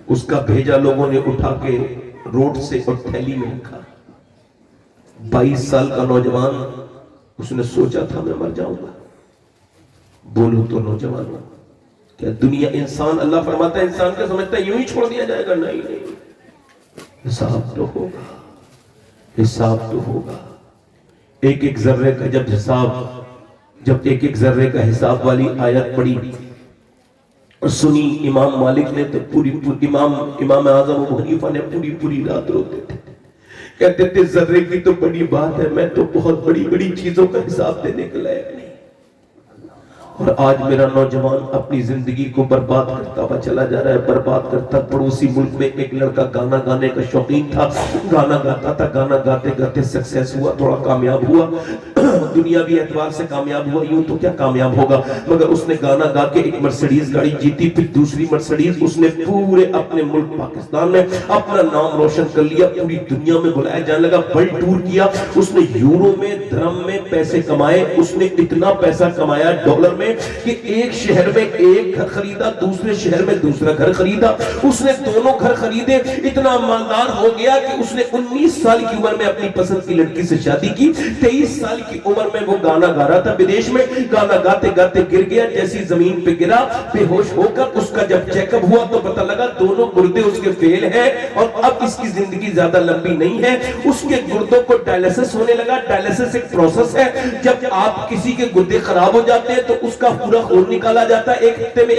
اس کا بھیجا لوگوں نے اٹھا کے روڈ سے اور تھیلی میں رکھا۔ 22 سال کا نوجوان، اس نے سوچا تھا میں مر جاؤں گا۔ بولو تو نوجوان، کیا دنیا انسان، اللہ فرماتا ہے انسان کا سمجھتا ہے یوں ہی چھوڑ دیا جائے گا؟ نہیں، حساب تو ہوگا، حساب تو ہوگا۔ ایک ایک ذرے کا جب ایک ایک ذرے کا حساب والی آیت پڑھی اور سنی امام مالک نے تو امام اعظم ابو حنیفہ نے پوری رات روتے تھے، کہتے تھے ذرے کی تو بڑی بات ہے، میں تو بہت بڑی چیزوں کا حساب دینے کے لائق نہیں۔ اور آج میرا نوجوان اپنی زندگی کو برباد کرتا ہوا چلا جا رہا ہے، برباد کرتا۔ پڑوسی ملک میں ایک لڑکا گانا گانے کا شوقین تھا، گانا گاتا تھا، گانا گاتے گاتے سکسیس ہوا، تھوڑا کامیاب ہوا، دنیاوی اعتبار سے کامیاب ہوا، یوں تو کیا کامیاب ہوگا، مگر اس نے گانا گا کے ایک مرسیڈیز گاڑی جیتی، پھر دوسری مرسیڈیز، اس نے پورے اپنے ملک پاکستان میں اپنا نام روشن کر لیا، پوری دنیا میں بلایا جانے لگا، ورلڈ ٹور کیا، اس نے یورو میں درہم میں پیسے کمائے، اس نے اتنا پیسہ کمایا ڈالر میں کہ ایک شہر میں ایک گھر خریدا، دوسرے شہر میں دوسرا گھر خریدا، اس نے دونوں گھر خریدے، اتنا مالدار ہو گیا کہ اس نے 19 سال کی عمر میں اپنی پسند کی لڑکی سے شادی کی، 23 سال کی عمر میں وہ گانا گا رہا تھا بدیش میں، گانا گاتے گاتے گر گیا، جیسی زمین پہ گرا بے ہوش ہو کر اس کا جب چیک اپ ہوا تو پتہ لگا دونوں گردے اس کے فیل ہیں اور اب اس کی زندگی زیادہ لمبی نہیں ہے۔ اس کے گردوں کو ڈائلیسس ہونے لگا، ڈائلیسس ایک پروسیس ہے، جب آپ کسی کے گردے خراب ہو جاتے ہیں تو اس کا پورا خون نکالا جاتا ہے، ایک ہفتے میں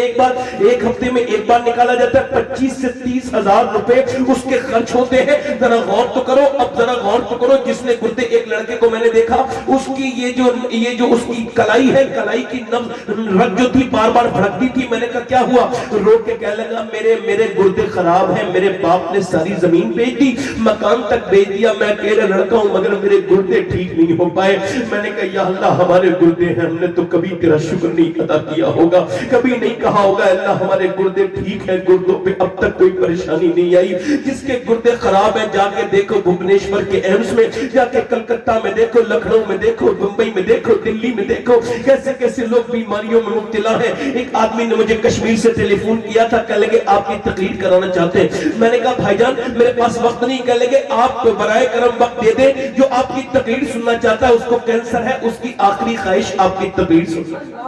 ایک بار نکالا جاتا ہے، 25 سے 30 ہزار روپے اس کے خرچ ہوتے ہیں۔ ذرا غور تو کرو، جس نے گردے، ایک لڑکے کو میں نے دیکھا، اس کی یہ جو اس کی کلائی ہے، کلائی کی رگ جو تھی بار بار بھڑکتی تھی، میں نے کہا کیا ہوا؟ رو کے کہنے لگا میرے گردے خراب ہیں، میرے باپ نے ساری زمین بیچ دی، مکان تک بیچ دیا، میں اکیلا لڑکا ہوں مگر میرے گردے ٹھیک نہیں ہو پائے۔ میں نے کہا یا اللہ ہمارے گردے ہیں، ہم نے تو کبھی تیرا شکر نہیں ادا کیا ہوگا، کبھی نہیں کہا ہوگا اللہ ہمارے گردے ٹھیک ہیں، گردوں پہ اب تک کوئی پریشانی نہیں آئی۔ جس کے گردے خراب ہیں جا کے دیکھو بھبنیشور کے ایمس میں، جا کے کلکتہ میں دیکھو، لکھنؤ میں دیکھو، بمبئی میں دیکھو، دلی میں دیکھو، کیسے لوگ بیماریوں میں مبتلا ہیں۔ ایک آدمی نے مجھے کشمیر سے ٹیلی فون کیا تھا، کہنے لگے آپ کی تقریر کرانا چاہتے ہیں۔ میں نے کہا بھائی جان میرے پاس وقت نہیں، کہنے لگے آپ برائے کرم وقت دے دیں، جو آپ کی تقریر سننا چاہتا ہے اس کو کینسر ہے، اس کی آخری خواہش آپ کی تقریر سننا ہے۔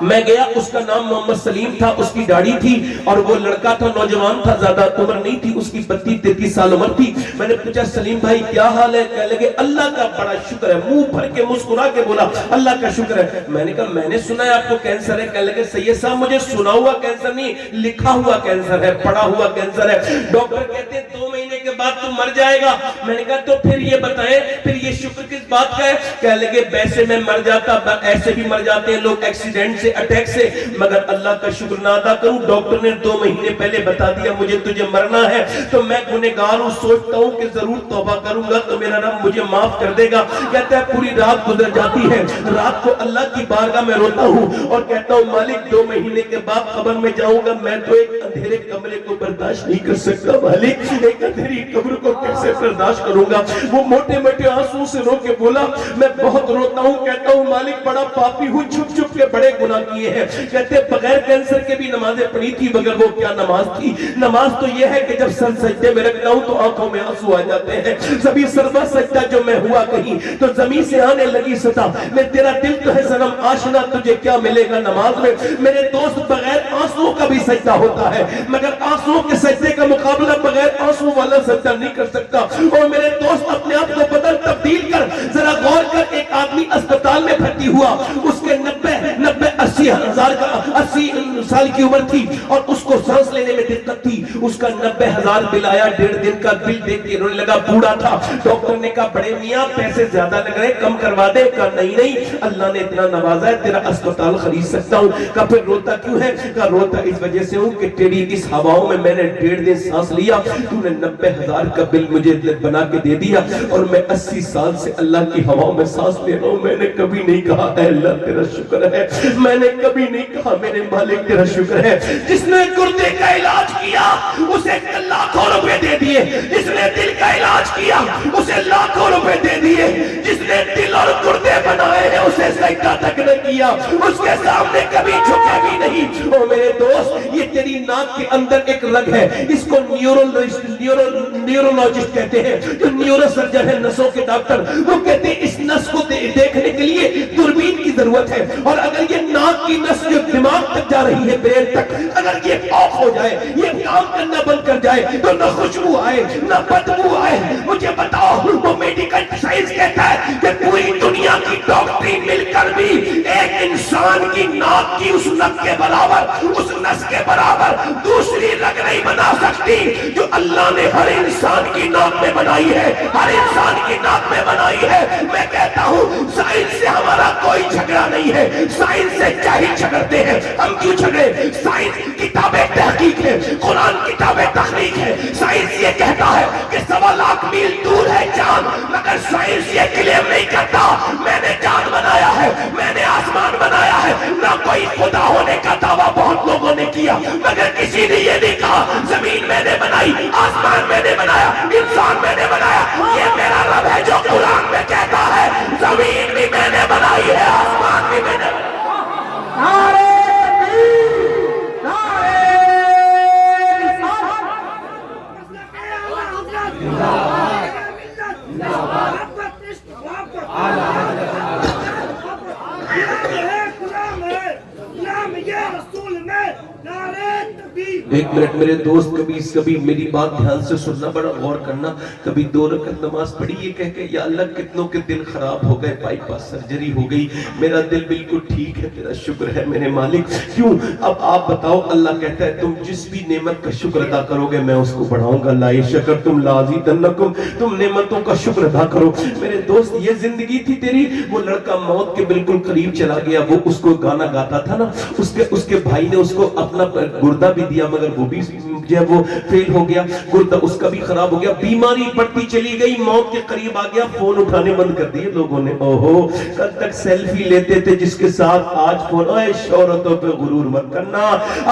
میں گیا، اس کا نام محمد سلیم تھا، اس کی داڑھی تھی اور وہ لڑکا تھا، نوجوان تھا، زیادہ عمر نہیں تھی، اس کی 32-33 سال عمر تھی۔ میں نے پوچھا سلیم بھائی کیا حال ہے؟ کہنے لگے اللہ کا بڑا شکر ہے، منہ بھر کے مسکرا کے بولا اللہ کا شکر ہے۔ میں نے کہا میں نے سنا ہے آپ کو کینسر ہے۔ کہنے لگے سید صاحب مجھے سنا ہوا کینسر نہیں، لکھا ہوا کینسر ہے، پڑا ہوا کینسر ہے، ڈاکٹر کہتے ہیں 2 مہینے کے بعد تو مر جائے گا۔ میں نے کہا تو پھر یہ بتائیں پھر یہ شکر کس بات کا ہے؟ کہنے لگے ویسے میں مر جاتا، ایسے بھی مر جاتے ہیں لوگ ایکسیڈنٹ سے، اٹیک سے، مگر اللہ کا شکر نہ ادا کروں، ڈاکٹر نے 2 مہینے پہلے بتا دیا مجھے تجھے مرنا ہے، تو میں گنہگار ہوں، سوچتا ہوں کہ ضرور توبہ کروں گا تو میرا رب مجھے معاف کر دے گا۔ کہتا ہے پوری رات گزر جاتی ہے، رات کو اللہ کی بارگاہ میں روتا ہوں اور کہتا ہوں مالک 2 مہینے کے بعد قبر میں جاؤں گا، میں تو ایک اندھیرے کمرے کو برداشت نہیں کر سکتا، مالک ایک اندھیری قبر کو کیسے برداشت کروں گا؟ وہ موٹے موٹے آنسو سے رو کے بولا میں بہت روتا ہوں، کہتا ہوں مالک بڑا پاپی ہوں، چھپ چھپ کے بڑے گناہ کیے ہیں۔ کہتے بغیر کینسر کے بھی نمازیں پڑھی تھی، مگر وہ کیا نماز تھی؟ نماز تو یہ ہے کہ جب سر سجدے میں رکھتا ہوں تو آنکھوں میں آنسو آ جاتے ہیں، سبھی سربا سجدہ جو میں ہوا کہیں تو زمین سے آنے لگی ستا، میں تیرا دل تو ہے صنم آشنا، تجھے کیا ملے گا نماز میں؟ میرے دوست بغیر آنسو کا بھی سجدہ ہوتا ہے، مگر آنسو کے سجدے کا مقابلہ بغیر آنسو والا سجدہ نہیں کر سکتا۔ اور میرے دوست اپنے آپ کو بدل تبدیل کر، ذرا غور کر، ایک آدمی اسپتال میں بھرتی ہوا، اس کے 90-80 ہزار کا 80 سال کی عمر تھی اور اس کو سانس لینے میں دقت تھی. اس کا 90,000 بل آیا. 1.5 دن کا بل دیکھ کے رونے لگا. بوڑھا تھا. ڈاکٹر نے کہا بڑے میاں پیسے زیادہ لگ رہے, کم کروا دے. کہا نہیں اللہ نے اتنا نوازا ہے, تیرا اسپتال خرید سکتا ہوں. کہا پھر روتا کیوں ہے؟ کہا روتا اس وجہ سے ہوں کہ تیری اس ہواؤں میں میں نے 1.5 دن سانس لیا, تو نے 90,000 کا بل مجھے بنا کے دے دیا, اور میں 80 سال سے اللہ کی ہواؤں میں سانس لے رہا ہوں. میں نے کبھی نہیں کہا اے اللہ تیرا شکر ہے, میں نے کبھی نہیں کہا میرے مالک تیرا شکر ہے. جس نے گردے کا علاج کیا اسے لاکھوں روپے دے دیے, جس نے دل کا علاج کیا اسے لاکھوں روپے دے دیے, جس نے دل اور گردے بنائے ہیں اسے سجدہ تک نہ کیا, اس کے سامنے کبھی جھکے بھی نہیں. او میرے دوست, یہ تیری ناک کے اندر ایک رگ ہے, اس کو نیورولوجسٹ کہتے ہیں, جو نیورو سرجن ہے, نسوں کے ڈاکٹر, وہ کہتے ہیں اس نس کو دیکھنے کے لیے دوربین کی ضرورت ہے. اور اگر یہ ناک کی نس جو دماغ تک جا رہی ہے, برین تک, اگر یہ آف ہو جائے, یہ کام کرنا بند کر جائے, تو نہ خوشبو آئے نہ بدبو آئے. مجھے بتاؤ, وہ میڈیکل سائنس کہتا ہے کہ پوری دنیا کی ڈاکٹری مل کر بھی ایک انسان کی ناک کی اس نس کے برابر, اس نس کے برابر دوسری رگ نہیں بنا سکتی جو اللہ نے ہر انسان کی ناک میں بنائی ہے, ہر انسان کی ناک میں بنائی ہے. میں کہتا ہوں سائنس سے ہمارا کوئی جھگڑا نہیں ہے, سائنس سے کیا ہی جھگڑتے ہیں ہم, کیوں جھگڑے؟ سائنس کتاب تحقیق ہے, قرآن کتاب تخلیق ہے. سائنس یہ کہتا ہے کہ 1.25 لاکھ میل دور ہے چاند, مگر سائنس یہ کلیم نہیں کرتا میں نے چاند بنایا ہے, میں نے آسمان بنایا ہے. نہ کوئی خدا ہونے کا دعویٰ بہت لوگوں نے کیا, مگر کسی نے یہ نہیں کہا زمین میں نے بنائی, آسمان میں نے بنایا, انسان میں نے بنایا. یہ میرا رب ہے جو قرآن میں کہتا ہے زمین بھی میں نے بنائی ہے, آسمان بھی میں نے بنایا. نعرے تکبیر, نعرے رسالت. ایک منٹ میرے دوست, کبھی میری بات دھیان سے سننا, بڑا غور کرنا. کبھی 2 رکعت نماز پڑھی یہ کہہ کہ یا اللہ کتنوں کے دل خراب ہو گئے, بائی پاس سرجری ہو گئی, میرا دل بالکل ٹھیک ہے, تیرا شکر ہے میرے مالک. کیوں؟ اب آپ بتاؤ, اللہ کہتا ہے تم جس بھی نعمت کا شکر ادا کرو گے میں اس کو بڑھاؤں گا. لا شکرتم لازیدنکم, تم نعمتوں کا شکر ادا کرو. میرے دوست, یہ زندگی تھی تیری, وہ لڑکا موت کے بالکل قریب چلا گیا, وہ اس کو گانا گاتا تھا نا, اس کے بھائی نے اس کو اپنا گردہ بھی دیا, مگر وہ بھی جو ہے وہ فیل ہو گیا, گردہ اس کا بھی خراب ہو گیا. بیماری بڑھتی چلی گئی, موت کے قریب آ گیا, فون اٹھانے بند کر دیے لوگوں نے. اوہو, کل تک سیلفی لیتے تھے جس کے ساتھ, آج فون. اے شہرتوں پہ غرور مت کرنا,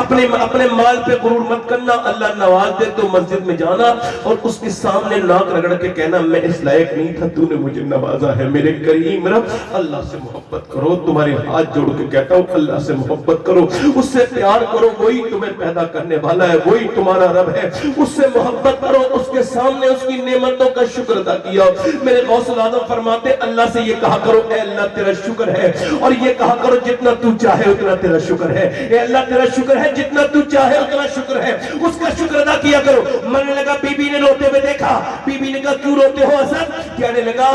اپنے مال پہ غرور مت کرنا. اللہ نواز دے تو مسجد میں جانا اور اس کے سامنے ناک رگڑ کے کہنا میں اس لائق نہیں تھا, تو نے مجھے نوازا ہے میرے کریم رب. اللہ سے محبت کرو, تمہارے ہاتھ جوڑ کے کہتا ہوں اللہ سے محبت کرو, اس سے پیار کرو, وہی تمہیں پیدا کرنے والا ہے, وہی تمہارا رب ہے. اس سے محبت کرو, اس کے سامنے اس کی نعمتوں کا شکر ادا کیا. میرے غوث العظم فرماتے اللہ سے یہ کہا کرو اے اللہ تیرا شکر ہے, اور یہ کہا کرو جتنا تو چاہے اتنا تیرا شکر ہے. اے اللہ تیرا شکر ہے, جتنا تو چاہے اتنا شکر ہے, اس کا شکر ادا کیا کرو. مرنے لگا, بی بی نے روتے ہوئے دیکھا, بی بی نے کہا کیوں روتے ہو حسن؟ کہنے لگا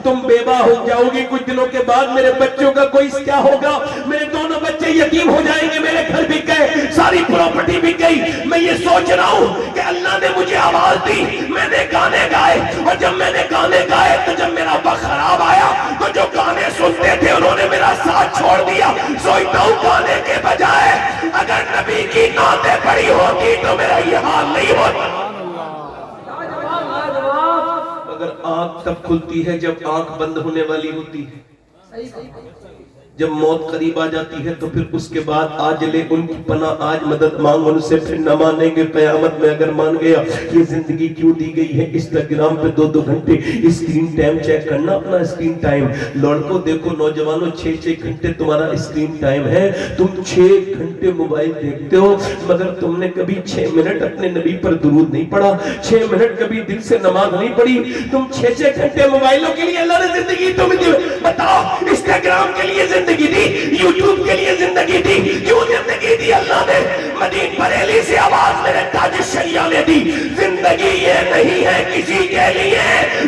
تم بیوہ ہو جاؤ گی کچھ دنوں کے بعد, میرے بچوں کا کوئی کیا ہوگا, میرے دونوں بچے یتیم ہو جائیں گے, میرے گھر بک گئے, ساری پراپرٹی بک گئی. میں یہ سوچ رہا ہوں کہ اللہ نے مجھے آواز دی, میں نے گانے گائے, اور جب میں نے گانے گائے تو جب میرا وقت خراب آیا تو جو گانے سنتے تھے انہوں نے میرا ساتھ چھوڑ دیا. سوچتا ہوں گانے کے بجائے اگر نبی کی نعتیں پڑھی ہوتی تو میرا یہ حال نہیں ہوتا. مگر آنکھ تب کھلتی ہے جب آنکھ بند ہونے والی ہوتی ہے. جب موت قریب آ جاتی ہے تو پھر اس کے بعد آج لے ان کی پناہ, آج مدد مانگ, ان سے پھر نہ مانیں گے قیامت میں. اگر مان گیا یہ زندگی کیوں دی گئی ہے, انسٹاگرام پہ 2-2 گھنٹے اسکرین ٹائم چیک کرنا, اپنا اسکرین ٹائم. لڑکوں دیکھو, نوجوانوں 6-6 گھنٹے تمہارا اسکرین ٹائم ہے, تم 6 گھنٹے موبائل دیکھتے ہو, مگر تم نے کبھی 6 منٹ اپنے نبی پر درود نہیں پڑھا, 6 منٹ کبھی دل سے نماز نہیں پڑھی. تم 6-6 گھنٹے موبائلوں کے لیے اللہ نے زندگی تمہیں دی. بتاؤ, انسٹاگرام کے لیے زندگی دی, یوٹیوب کے لیے زندگی دی, کیوں زندگی دی اللہ نے؟ مدین بریلی سے آواز میرے تاج الشریعہ نے دی, زندگی یہ نہیں ہے کسی کے لیے,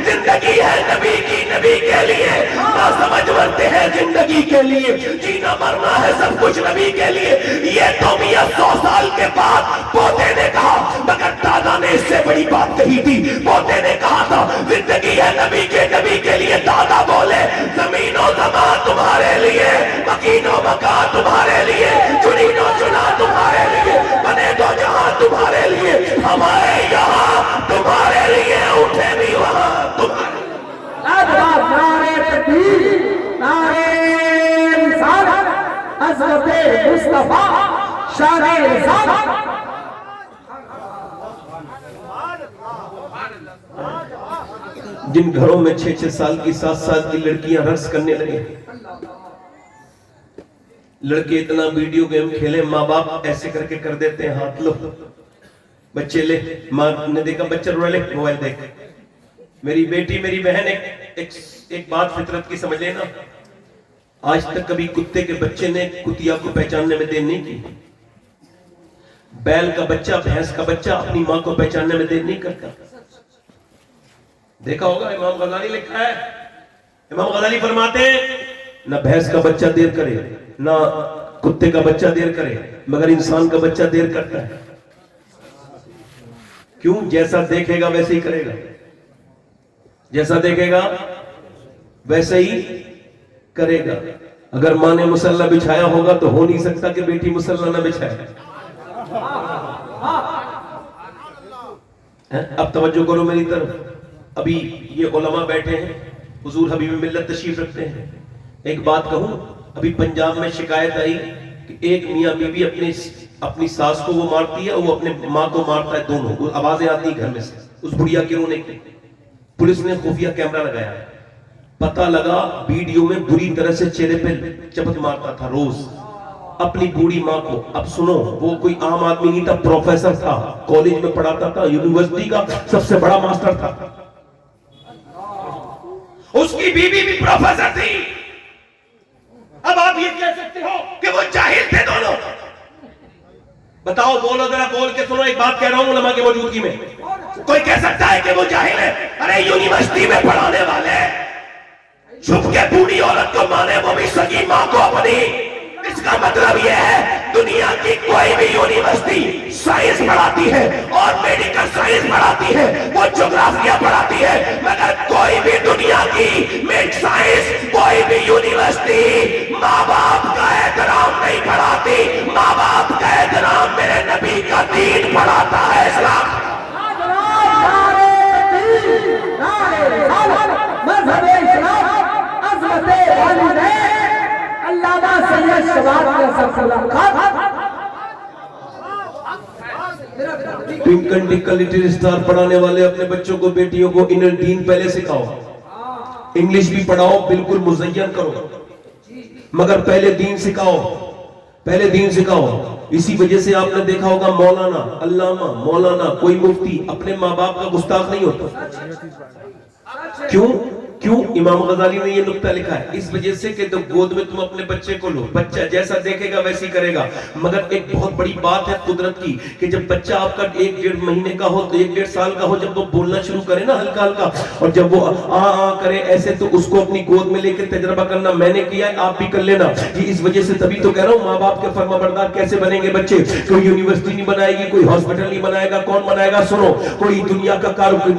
زندگی ہے نبی کی, نبی کے لیے. نہ سمجھ ورتے آتے ہیں زندگی کے لیے، جینا مرنا ہے سب کچھ نبی کے لیے. یہ تو میاں 100 سال کے بعد پوتے نے کہا، مگر دادا نے اس سے بڑی بات کہی تھی. پوتے نے کہا تھا زندگی ہے نبی کے لیے. دادا بولے زمین و زمان تمہارے لیے، مکین و مکان تمہارے لیے، چنین و چنا تمہارے لیے، بنے دو جہاں تمہارے لیے، ہمارے یہاں تمہارے لیے، اٹھے بھی وہاں تمہارے لیے. نعرے تکبیر، نعرے رسالت، حضرت مصطفیٰ شان رسالت. جن گھروں میں 6-6 سال کی 7 سال کی لڑکیاں رقص کرنے لگے، لڑکے اتنا ویڈیو گیم کھیلے، ماں باپ ایسے کر کے کر دیتے ہیں، ہاتھ لو بچے لے. ماں نے دیکھا بچہ رو لے، موبائل دیکھ. میری بیٹی میری بہن ایک بات فطرت کی سمجھ لینا، آج تک کبھی کتے کے بچے نے کتیا کو پہچاننے میں دیر نہیں کی. بیل کا بچہ، بھینس کا بچہ اپنی ماں کو پہچاننے میں دیر نہیں کرتا. دیکھا ہوگا امام غزالی لکھا ہے، امام غزالی فرماتے ہیں نہ بھینس کا بچہ دیر کرے نہ کتے کا بچہ دیر کرے، مگر انسان کا بچہ دیر کرتا ہے. کیوں؟ جیسا دیکھے گا ویسے ہی کرے گا، جیسا دیکھے گا ویسے ہی کرے گا. اگر ماں نے مصلی بچھایا ہوگا تو ہو نہیں سکتا کہ بیٹی مصلی نہ بچھائے. اب توجہ کرو میری طرف. ابھی یہ علماء بیٹھے ہیں، حضور حبیب ملت تشریف رکھتے ہیں. ایک بات کہوں، ابھی پنجاب میں شکایت آئی کہ ایک میاں بیوی اپنی ساس کو وہ مارتی ہے، وہ اپنے ماں کو مارتا ہے، دونوں آوازیں آتی ہیں گھر میں سے اس بڑھیا کے رونے کی. پولیس نے خفیہ کیمرہ لگایا، پتہ لگا ویڈیو میں بری طرح سے چہرے پہ چپت مارتا تھا روز اپنی بوڑھی ماں کو. اب سنو، وہ کوئی عام آدمی نہیں تھا، پروفیسر تھا، کالج میں پڑھاتا تھا، یونیورسٹی کا سب سے بڑا ماسٹر تھا. اس کی بیوی بھی پروفیسر تھی. اب آپ یہ کہہ سکتے ہو کہ وہ جاہل تھے دونوں. بتاؤ، بولو ذرا، بول کے سنو. ایک بات کہہ رہا ہوں علماء کی موجودگی میں، کوئی کہہ سکتا ہے کہ وہ جاہل ہے؟ ارے یونیورسٹی میں پڑھانے والے چھپ کے بوڑھی عورت کو مانے، وہ بھی سگی ماں کو اپنی. اس کا مطلب یہ ہے دنیا کی کوئی بھی یونیورسٹی سائنس پڑھاتی ہے اور میڈیکل سائنس پڑھاتی ہے، وہ جغرافیہ پڑھاتی ہے، مگر کوئی بھی دنیا کی سائنس، کوئی بھی یونیورسٹی ماں باپ کا احترام نہیں پڑھاتی. ماں باپ کا احترام میرے نبی کا دین پڑھاتا ہے، اسلام. مذہب اسلام، عظمت والدین، علامہ سید شباب کا سلسلہ خان. ٹوئنکل ٹکل لٹل اسٹار پڑھانے والے اپنے بچوں کو، بیٹیوں کو انر دین پہلے سکھاؤ. انگلش بھی پڑھاؤ، بالکل مزین کرو، مگر پہلے دین سکھاؤ، پہلے دین سکھاؤ. اسی وجہ سے آپ نے دیکھا ہوگا مولانا، علامہ، مولانا، کوئی مفتی اپنے ماں باپ کا گستاخ نہیں ہوتا. کیوں؟ امام غزالی نے یہ نکتہ لکھا ہے، اس وجہ سے کہ گود میں تم اپنے بچے کو لو، بچہ جیسا دیکھے گا ویسی کرے گا. مگر ایک بہت بڑی بات ہے قدرت کی کہ جب بچہ آپ کا 1-1.5 مہینے کا ہو تو 1-1.5 سال کا ہو، جب وہ بولنا شروع کرے نا ہلکا ہلکا، اور جب وہ آ کرے ایسے، تو اس کو اپنی گود میں لے کے تجربہ کرنا. میں نے کیا ہے، آپ بھی کر لینا. اس وجہ سے تبھی تو کہہ رہا ہوں ماں باپ کے فرما بردار کیسے بنیں گے بچے. کوئی یونیورسٹی نہیں بنائے گی، کوئی ہاسپٹل نہیں بنائے گا، کون بنائے گا؟ سنو، کوئی دنیا کا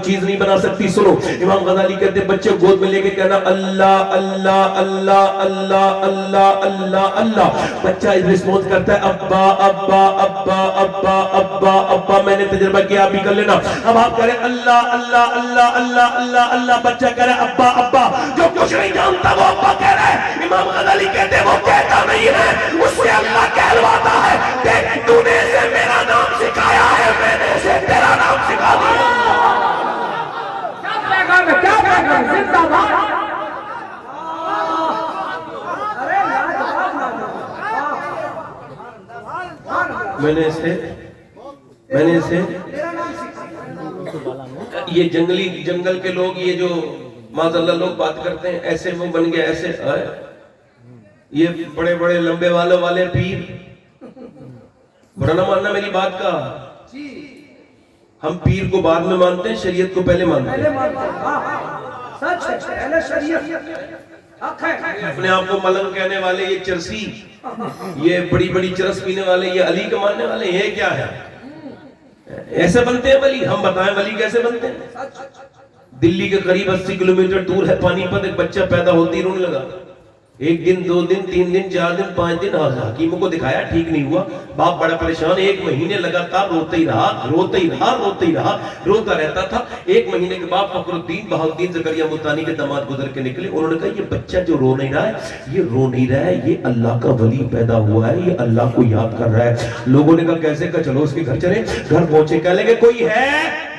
چیز نہیں بنا سکتی. سنو، امام غزالی کہتے ہیں بچے گود میں لے کے کہنا اللہ اللہ اللہ اللہ اللہ اللہ اللہ. بچہ رسپونس کرتا ہے ابا ابا ابا ابا ابا ابا. میں نے تجربہ کیا، آپ بھی کر لینا. اب آپ کہہ رہے اللہ اللہ اللہ اللہ اللہ اللہ، بچہ کہہ رہے ابا ابا. جو کچھ نہیں جانتا وہ ابا کہہ رہا ہے. امام غزالی کہتے ہیں وہ کہتا نہیں ہے، اس سے اللہ کہلواتا ہے. دیکھ، تو نے اسے میرا نام سکھایا ہے، میں نے اسے تیرا نام سکھا دیا. کیا پیغام زندہ باد. میں نے اسے یہ جنگل کے لوگ، یہ جو معاذ اللہ لوگ بات کرتے ہیں ایسے وہ بن گیا، ایسے یہ بڑے بڑے لمبے والوں والے پیر. برا نہ ماننا میری بات کا، ہم پیر کو بعد میں مانتے ہیں، شریعت کو پہلے مانتے ہیں. اپنے آپ کو ملنگ کہنے والے یہ چرسی، یہ بڑی بڑی چرس پینے والے، یہ علی کے ماننے والے، یہ کیا ہے؟ ایسے بنتے ہیں ولی؟ ہم بتائیں ولی کیسے بنتے ہیں؟ دلی کے قریب 80 کلومیٹر دور ہے پانی پت، ایک بچہ پیدا ہوتی رونے لگا، ایک دن 2 دن 3 دن 4 دن 5 دن حکیموں کو دکھایا، ٹھیک نہیں ہوا، باپ بڑا پریشان، 1 مہینے لگاتار روتا ہی رہا، روتا رہتا تھا۔ 1 مہینے کے بعد فخر الدین بہاؤالدین زکریا ملتانی کے داماد گزر کے نکلے، انہوں نے کہا یہ بچہ جو رو نہیں رہا ہے یہ اللہ کا ولی پیدا ہوا ہے، یہ اللہ کو یاد کر رہا ہے۔ لوگوں نے کہا کیسے؟ کہ چلو اس کے گھر چلے، گھر پہنچے، کہہ لیں گے کوئی ہے؟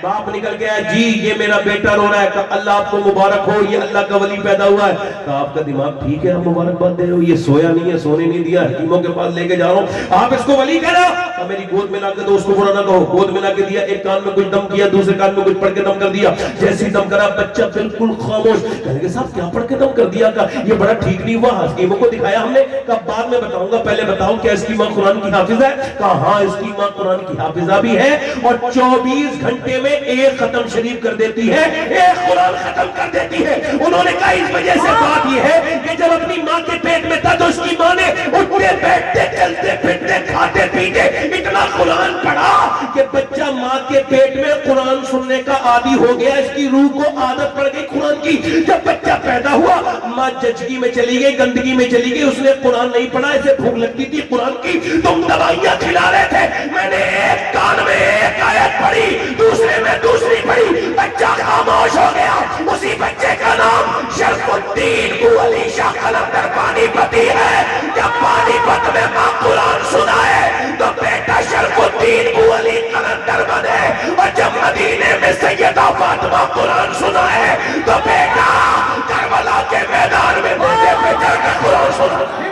باپ نکل گیا، جی یہ میرا بیٹا رو رہا ہے۔ کہا اللہ آپ کو مبارک ہو، یہ اللہ کا ولی پیدا ہوا ہے۔ کہا آپ کا دماغ ٹھیک ہے، آپ مبارکباد دے رہے ہو؟ یہ سویا نہیں ہے، سونے نہیں دیا، حکیموں کے پاس لے کے جا رہا ہوں، آپ اس کو ولی کہہ رہے ہو؟ کہا میری گود میں لا کے دو، اس کو برا نہ کہو۔ گود میں لا کے دیا، ایک کان میں کچھ دم کیا، دوسرے کان میں کچھ پڑھ کے دم کر دیا، جیسے ہی دم کرا بچہ بالکل خاموش۔ کہنے کہ صاحب کیا پڑھ کے دم کر دیا؟ کہا یہ بڑا ٹھیک نہیں ہوا، حکیموں کو دکھایا ہم نے۔ کہا بعد میں بتاؤں گا، پہلے بتاؤ کیا اس کی ماں قرآن کی حافظ ہے؟ کہا ہاں اس کی ماں قرآن کی حافظہ بھی ہے، اور 24 گھنٹے میں ایک ختم شریف کر دیتی ہے، ایک قرآن ختم کر دیتی ہے۔ انہوں نے کہا اس وجہ سے بات یہ ہے کہ جب اپنی ماں کے پیٹ میں تھا تو اس کی ماں نے اٹھتے بیٹھتے چلتے پھرتے کھاتے پیتے اتنا قرآن پڑھا کہ بچہ ماں کے پیٹ میں قرآن سننے کا عادی ہو گیا، اس کی روح کو عادت پڑ گئی قرآن کی۔ جب بچہ پیدا ہوا ماں جچگی میں چلی گئی، گندگی میں چلی گئی، اس نے قرآن نہیں پڑھا، اسے بھوک لگتی تھی قرآن کی، تم دوائیاں کھلا رہے تھے، میں نے ایک کان میں ایک آیت پڑھی، دوسرے میں دوسری پڑھی، بچہ خاموش ہو گیا۔ اسی بچے کا نام شرف الدین بو علی شاہ قلندر پانی پتی ہے۔ جب پانی پت میں ماں قرآن سنائے تو بیٹا شرف الدین بو علی قلندر بنے، اور جب مدینے میں سیدہ فاطمہ قرآن سنائے تو بیٹا کربلا کے میدان میں نیزے پہ چڑھ کے قرآن سنائے۔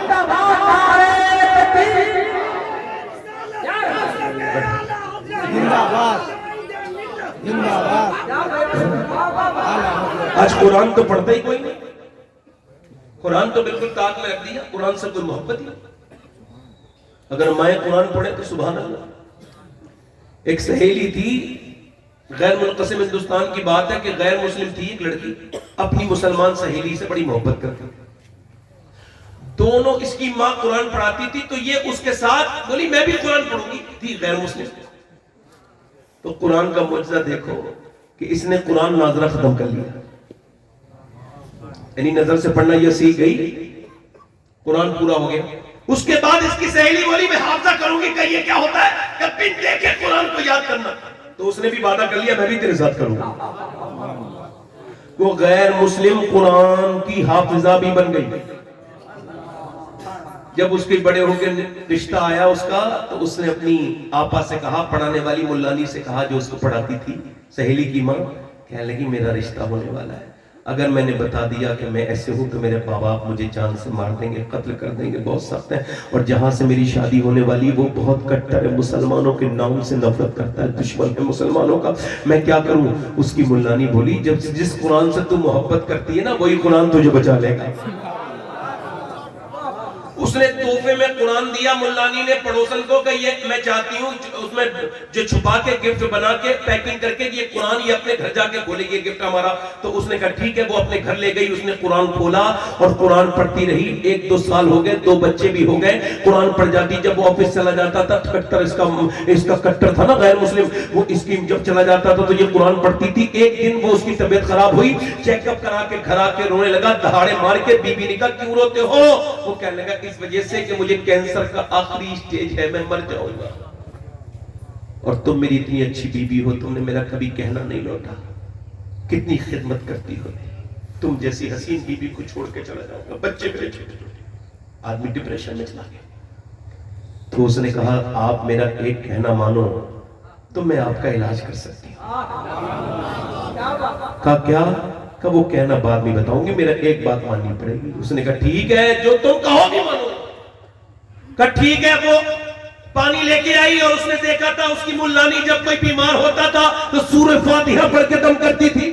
آج قرآن تو پڑھتا ہی کوئی نہیں، قرآن تو بالکل تاک میں رکھ دیا، قرآن سے کوئی محبت ہی۔ اگر مائیں قرآن پڑھیں تو سبحان اللہ۔ ایک سہیلی تھی، غیر منقسم ہندوستان کی بات ہے کہ غیر مسلم تھی ایک لڑکی، اپنی مسلمان سہیلی سے بڑی محبت کرتی، دونوں اس کی ماں قرآن پڑھاتی تھی تو یہ اس کے ساتھ بولی میں بھی قرآن پڑھوں گی، تھی غیر مسلم۔ تو قرآن کا معجزہ دیکھو کہ اس نے قرآن ناظرہ ختم کر لیا، یعنی نظر سے پڑھنا یہ سیکھ گئی، قرآن پورا ہو گیا۔ اس کے بعد اس کی سہیلی بولی میں حافظہ کروں گی، کہ یہ کیا ہوتا ہے؟ کہ بن دیکھے قرآن کو یاد کرنا۔ تو اس نے بھی وعدہ کر لیا میں بھی تیرے ساتھ کروں گا۔ وہ غیر مسلم قرآن کی حافظہ بھی بن گئی۔ جب اس کے بڑے ہو کے رشتہ آیا اس کا تو اس نے اپنی آپا سے کہا، پڑھانے والی ملانی سے کہا جو اس کو پڑھاتی تھی، سہیلی کی ماں، کہنے لگی میرا رشتہ ہونے والا ہے، اگر میں نے بتا دیا کہ میں ایسے ہوں تو میرے باپ مجھے جان سے مار دیں گے، قتل کر دیں گے، بہت سخت ہے، اور جہاں سے میری شادی ہونے والی وہ بہت کٹر ہے، مسلمانوں کے نام سے نفرت کرتا ہے، دشمن ہے مسلمانوں کا، میں کیا کروں؟ اس کی ملانی بولی جس قرآن سے تو محبت کرتی ہے نا وہی قرآن تجھے بچا لے گا۔ اس نے تحفے میں قرآن دیا، ملانی نے پڑوسن کو کہ یہ میں چاہتی ہوں، اس میں جو چھپا کے گفٹ بنا کے پیکنگ کر کے یہ قرآن یہ اپنے گھر جا کے کھولے گی گفٹ ہمارا۔ تو اس نے کہا ٹھیک ہے، وہ اپنے گھر لے گئی، اس نے قرآن کھولا اور قرآن پڑھتی رہی۔ 1-2 سال ہو گئے، 2 بچے بھی ہو گئے، قرآن پڑھ جاتی۔ جب وہ آفس چلا جاتا تھا، کٹر اس کا کٹر تھا نا غیر مسلم، وہ اس کی جب چلا جاتا تھا تو یہ قرآن پڑھتی تھی۔ ایک دن وہ اس کی طبیعت خراب ہوئی، چیک اپ کرا کے گھر آ کے رونے لگا، دہاڑے مار کے۔ بیوی نے کہا کیوں روتے ہو؟ وہ کہنے لگا اس وجہ سے کہ مجھے کینسر کا آخری سٹیج ہے، میں مر جاؤں گا، اور تم میری اتنی اچھی بیوی ہو، تم نے میرا کبھی کہنا نہیں لوٹا، کتنی خدمت کرتی ہو، تم جیسی حسین بیوی کو چھوڑ کے چلا جاؤں گا، بچے میرے چھوٹے چھوٹے۔ آدمی ڈپریشن میں چلا گیا۔ تو اس نے کہا آپ میرا ایک کہنا مانو تو میں آپ کا علاج کر سکتی ہوں۔ کہا کیا؟ کہ وہ کہنا بعد میں بتاؤں گی، میرا ایک بات ماننی پڑے گی۔ اس نے کہا ٹھیک ہے جو تم کہو گی مانو۔ کہا ٹھیک ہے۔ وہ پانی لے کے آئی اور اس نے دیکھا تھا اس کی ملانی جب کوئی بیمار ہوتا تھا تو سورہ فاتحہ پڑھ کے دم کرتی تھی۔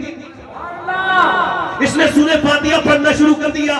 اس نے سورہ فاتحہ پڑھنا شروع کر دیا،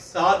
7,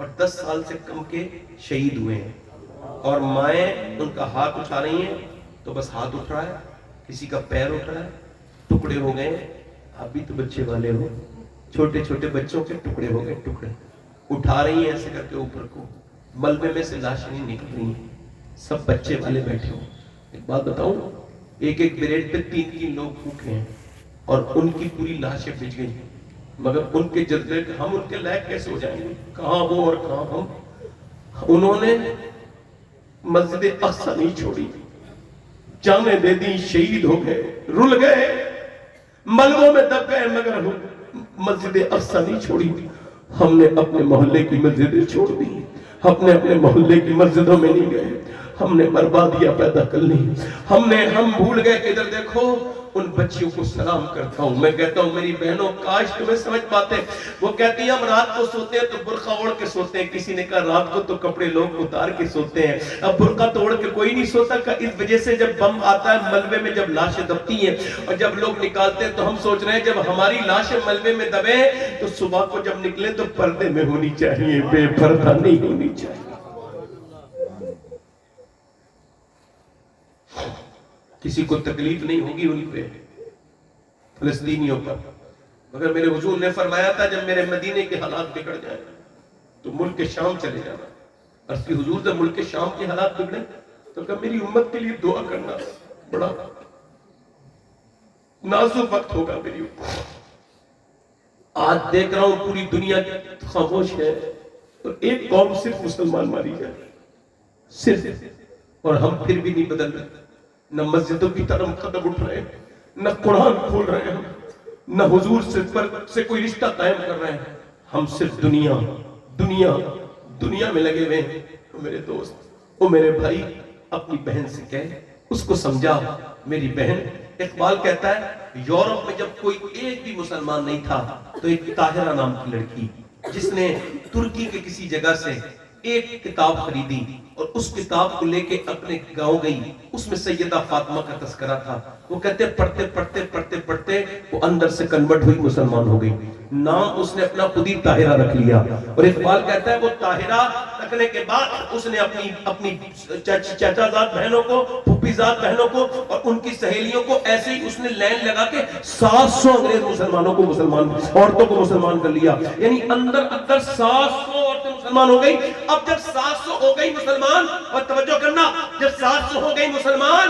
اور 10 سال سے کم کے شہید ہوئے ہیں، اور مائیں ان کا ہاتھ اٹھا رہی ہیں تو بس ہاتھ اٹھ رہا ہے، کسی کا پیر اٹھ رہا ہے، ٹکڑے ہو گئے ہیں۔ آپ بھی تو بچے والے ہو، چھوٹے چھوٹے بچوں کے ٹکڑے ہو گئے، ٹکڑے اٹھا رہی ہیں ایسے کر کے اوپر کو، ملبے میں سے لاشیں نہیں نکل رہی ہیں، سب بچے والے بیٹھے ہو۔ ایک بات بتاؤں، ایک ایک بریڈ پہ 3 لوگ بھوکے ہیں اور ان کی پوری لاشیں بچ گئی، مگر ان کے جذبے ہم ان کے لائق کیسے ہو جائیں گے؟ کہاں وہ اور کہاں ہم؟ انہوں نے مسجد اقصی نہیں چھوڑی، جانیں دے دی، شہید ہو گئے، رل گئے، ملبوں میں دب گئے، مگر مسجد اقصی نہیں چھوڑی۔ ہم نے اپنے محلے کی مسجدیں چھوڑ دی، اپنے محلے کی مسجدوں میں نہیں گئے، ہم نے بربادیاں پیدا کر لی، ہم بھول گئے کہ ادھر دیکھو۔ ان بچیوں کو سلام کرتا ہوں، میں کہتا ہوں میری بہنوں کاش تمہیں سمجھ پاتے۔ وہ کہتی ہیں ہم رات کو سوتے ہیں تو برقع اوڑھ کے سوتے ہیں، کسی نے کہا رات کو تو کپڑے لوگ اتار کے سوتے ہیں، اب برقع تو اوڑھ کے کوئی نہیں سوتا۔ کہ اس وجہ سے جب بم آتا ہے ملبے میں، جب لاشیں دبتی ہیں اور جب لوگ نکالتے ہیں تو ہم سوچ رہے ہیں جب ہماری لاشیں ملبے میں دبے تو صبح کو جب نکلیں تو پردے میں ہونی چاہیے، بے پردہ نہیں ہونی چاہیے۔ کسی کو تکلیف نہیں ہوگی ان پہ، فلسطینیوں پر، مگر میرے حضور نے فرمایا تھا جب میرے مدینے کے حالات بگڑ جائیں تو ملک شام چلے جانا۔ عرض کی حضور جب ملک شام کے حالات بگڑے تو کہا میری امت کے لیے دعا کرنا، بڑا نازک وقت ہوگا میری امت۔ آج دیکھ رہا ہوں پوری دنیا خاموش ہے اور ایک قوم صرف مسلمان ماری جائے، صرف، اور ہم پھر بھی نہیں بدل رہے، نہ مسجدوں کی طرف قدم اٹھ رہے ہیں، نہ قرآن کھول رہے ہیں، نہ حضور سے کوئی رشتہ قائم کر رہے ہیں، ہم صرف دنیا میں لگے ہوئے ہیں۔ میرے دوست، میرے بھائی، اپنی بہن سے کہے، اس کو سمجھا، میری بہن۔ اقبال کہتا ہے یورپ میں جب کوئی ایک بھی مسلمان نہیں تھا تو ایک طاہرہ نام کی لڑکی جس نے ترکی کے کسی جگہ سے ایک کتاب خریدی اور اس کتاب کو لے کے اپنے گاؤں گئی، اس میں سیدہ فاطمہ کا تذکرہ تھا۔ وہ کہتے پڑھتے وہ اندر سے کنورٹ ہوئی، مسلمان ہو گئی، نام اس نے اپنا خود ہی طاہرہ رکھ لیا۔ اور اقبال کہتا ہے وہ طاہرہ رکھنے کے بعد اس نے اپنی چچا زاد بہنوں کو، پھوپھی زاد بہنوں کو اور ان کی سہیلیوں کو ایسے ہی اس نے لائن لگا کے 700 انگریز مسلمانوں کو عورتوں کو مسلمان کر لیا، یعنی اندر 700 عورتیں مسلمان ہو گئی۔ اب جب 700 ہو گئی مسلمان، اور توجہ کرنا، جب 700 ہو گئی مسلمان،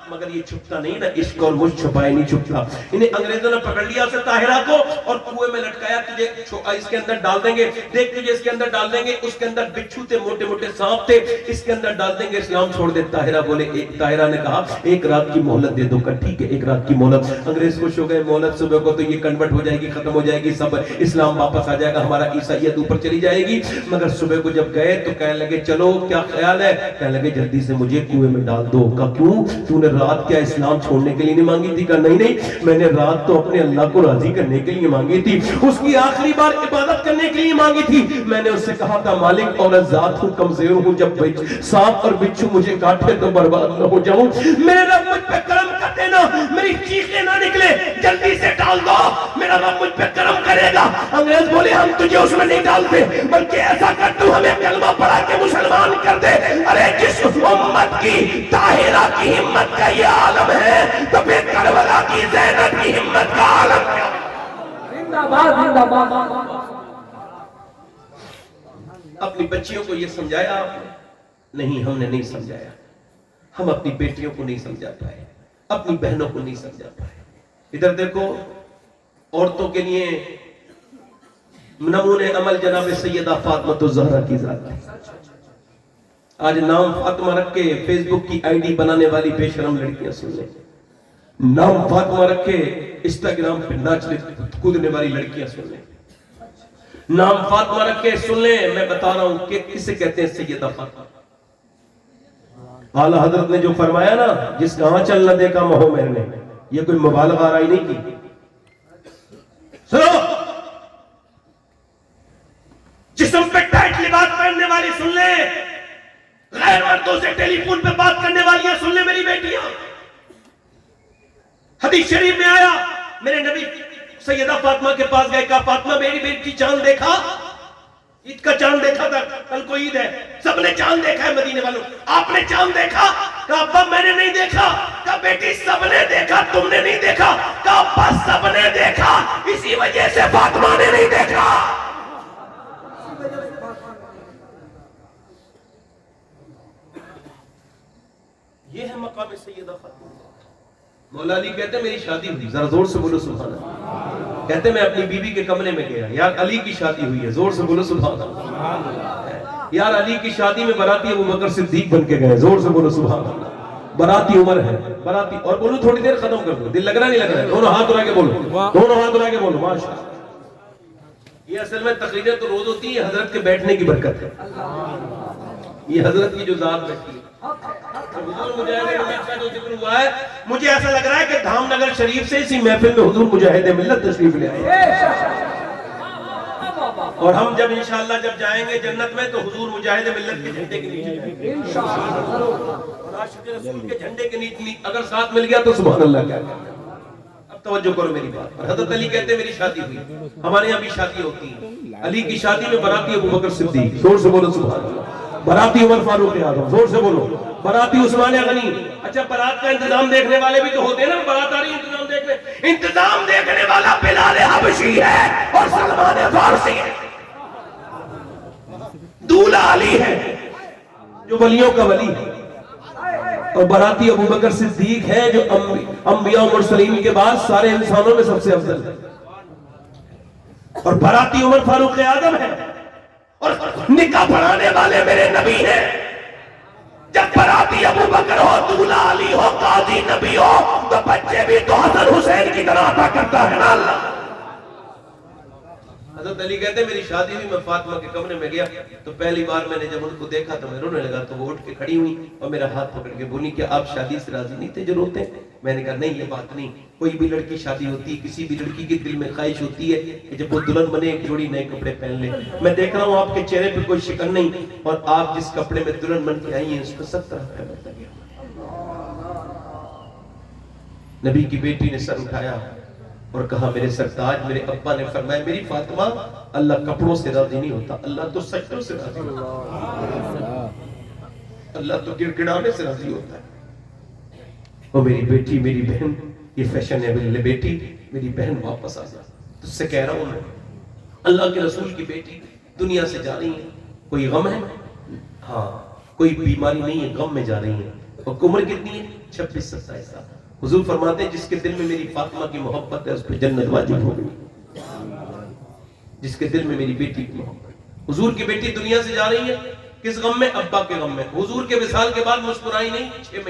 مگر یہ چھپتا نہیں نا، عشق اور مجھ چھپائے نہیں چھپتا۔ انہیں انگریزوں نے پکڑ لیا اسے طاہرہ کو اور کنویں میں لٹکایا، تجھے اس کے اندر ڈال دیں گے، دیکھ تجھے اس کے اندر ڈال دیں گے، اس کے اندر بچھو تھے، موٹے موٹے سانپ تھے، اس کے اندر ڈال دیں گے، اسلام چھوڑ دے۔ طاہرہ نے کہا ایک رات کی مہلت دے دو، کہ ٹھیک ہے ایک رات کی مہلت۔ انگریز خوش ہو گئے، مہلت صبح کو تو یہ کنورٹ ہو جائے گی، ختم ہو جائے گی، سب اسلام واپس آ جائے گا، ہمارا عیسائیت اوپر چلی جائے گی۔ مگر صبح کو جب گئے تو کہنے لگے چلو کیا خیال ہے؟ کہنے لگے جلدی سے مجھے کنویں میں ڈال دو۔ کہا کیوں؟ تو نے رات کیا اسلام چھوڑنے کے لیے نہیں مانگی تھی؟ کہا نہیں، میں نے رات تو اپنے اللہ کو راضی کرنے کے لیے مانگی تھی، اس کی آخری بار عبادت کرنے کے لیے مانگی تھی۔ میں نے اس سے کہا تھا مالک اور ذات ہوں، کمزور ہوں، جب سانپ اور بچھو مجھے کاٹے تو برباد نہ ہو جاؤں۔ میرے رب مجھ پہ کرم کر دینا، میری چیخیں نہ نکلے، جلدی سے ڈال دو، میرا رب مجھ پہ کرم کرے گا۔ انگریز بولے ہم تجھے اس میں نہیں ڈالتے، بلکہ ایسا کر تو ہمیں کلمہ پڑھا کے مسلمان کر دے۔ ارے جس امت کی طاہرہ کی ہمت کا یہ عالم ہے تو پھر کربلا کی زینب کی ہمت کا عالم کیا؟ زندہ باد۔ اپنی بچیوں کو یہ سمجھایا آپ نے؟ نہیں، ہم نے نہیں سمجھایا۔ ہم اپنی بیٹیوں کو نہیں سمجھا پائے، اپنی بہنوں کو نہیں سمجھا پائے۔ ادھر دیکھو، عورتوں کے لیے نمونے عمل جناب سیدہ فاطمہ الزہرا کی ذات ہے۔ آج نام فاطمہ رکھ کے فیس بک کی آئی ڈی بنانے والی بے شرم لڑکیاں سن لیں، نام فاطمہ رکھ کے انسٹاگرام پہ ناچنے کودنے والی لڑکیاں سن لیں، نام فاطمہ رکھ کے سن لیں۔ میں بتا رہا ہوں کہ کسے کہتے ہیں سیدہ فاطمہ۔ اعلیٰ حضرت نے جو فرمایا نا، جس کا آنچل نہ دیکھا مہو مہر نے، یہ کوئی مبالغہ آرائی نہیں کی۔ سنو، جسم پہ ٹائٹ لباس پہننے والی سن لیں، غیر مردوں سے ٹیلی فون پہ بات کرنے والیاں سن لیں میری بیٹیاں۔ حدیث شریف میں آیا، میرے نبی سیدہ فاطمہ کے پاس گئے، کہا فاطمہ میری بیٹی چاند دیکھا؟ عید کا چاند دیکھا تھا، کل کو عید ہے، سب نے چاند دیکھا ہے مدینے والوں. آپ نے چاند دیکھا؟ کہا ابا میں نے نہیں دیکھا. کہا بیٹی سب نے دیکھا، تم نے نہیں دیکھا. کہا ابا سب نے دیکھا، اسی وجہ سے فاطمہ نے نہیں دیکھا. یہ ہے مقام سیدہ فاطمہ. مولا علی کہتے ہیں میری شادی ہوئی، ذرا زور سے بولو سبحان اللہ. کہتے ہیں میں اپنی بیوی کے کمرے میں گیا، یار علی کی شادی ہوئی ہے، زور سے بولو سبحان اللہ. یار علی کی شادی میں باراتی ابو بکر صدیق بن کے گئے، زور سے بولو سبحان اللہ. باراتی عمر ہے، باراتی، اور بولو تھوڑی دیر ختم کر دو، دل لگ رہا نہیں لگ رہا ہے؟ دونوں ہاتھ اٹھا کے بولو، دونوں ہاتھ اٹھا کے بولو ماشاءاللہ. یہ اصل میں تقریریں تو روز ہوتی ہیں، حضرت کے بیٹھنے کی برکت ہے. یہ حضرت کی جو ذات بیٹھی ہے، حضور مجاہد ملت کا جو ذکر ہوا ہے، مجھے ایسا لگ رہا ہے کہ دھام نگر شریف سے اسی محفل میں حضور مجاہد ملت تشریف لے آئے. اور ہم جب انشاءاللہ جب جائیں گے جنت میں تو حضور مجاہد ملت کے جھنڈے کے نیچے جائیں گے اور عاشق رسول کے جھنڈے کے نیچے اگر ساتھ مل گیا تو سبحان اللہ کیا کہتے ہیں. اب توجہ کرو میری بات پر. حضرت علی کہتے ہیں میری شادی ہوئی، ہمارے یہاں بھی شادی ہوتی ہے. علی کی شادی میں باراتی ابو بکر صدیق، زور سے بولو سبحان اللہ. باراتی عمر فاروق اعظم، زور سے بولو. باراتی عثمان غنی. اچھا بارات کا انتظام دیکھنے والے بھی تو ہوتے ہیں نا، بارات آ رہی انتظام دیکھنے. انتظام دیکھنے والا بلال حبشی ہے اور سلمان فارسی ہے. دولہا علی ہے جو ولیوں کا ولی ہے، اور باراتی ابو بکر صدیق ہے جو انبیاء و مرسلین کے بعد سارے انسانوں میں سب سے افضل ہے. اور باراتی عمر فاروق اعظم ہے، اور نکاح پڑھانے والے میرے نبی ہیں. جب باراتی ابو بکر ہو، دولہا علی ہو، قاضی نبی ہو، تو بچے بھی تو حسن حسین کی طرح عطا کرتا ہے نا اللہ. حضرت علی کہتے ہیں میری شادی ہوئی، میں فاطمہ کے کمرے میں گیا تو پہلی بار میں نے جب ان کو دیکھا تو میں رونے لگا. تو وہ اٹھ کے کھڑی ہوئی اور میرا ہاتھ پکڑ کے بولی کہ آپ شادی سے راضی نہیں تھے جو روتے ہیں؟ میں نے کہا نہیں یہ بات نہیں. کوئی بھی لڑکی شادی ہوتی ہے، کسی بھی لڑکی کے دل میں خواہش ہوتی ہے کہ جب وہ دلہن بنے ایک جوڑی نئے کپڑے پہن لے. میں دیکھ رہا ہوں آپ کے چہرے پہ کوئی شکن نہیں، اور آپ جس کپڑے میں دلہن بن کے آئی ہیں اس کو 70 روپے میں لگے. نبی کی بیٹی نے سر اٹھایا اور کہا میرے سرتاج، میرے ابا نے فرمایا میری فاطمہ اللہ کپڑوں سے راضی نہیں ہوتا، اللہ تو سجدوں سے راضی ہوتا ہے، اللہ تو گڑگڑانے سے راضی ہوتا ہے. اور میری بیٹی، میری بہن، یہ فیشنیبل ہے بیٹی، میری بہن واپس آ جا. تجھ سے کہہ رہا ہوں میں، اللہ کے رسول کی بیٹی دنیا سے جا رہی ہے. کوئی غم ہے؟ ہاں. کوئی بیماری نہیں ہے، غم میں جا رہی ہے. اور عمر کتنی ہے؟ 26-27 سال. حضور فرماتے ہیں جس کے دل میں میری فاطمہ کی محبت ہے اس پہ جنت واجب ہو گئی. جس کے دل میں میری بیٹی کی محبت. حضور کی بیٹی دنیا سے جا رہی ہے کس غم میں؟ ابا کے غم میں. حضور کے وصال کے بعد مسکرائی نہیں 6 مہینے.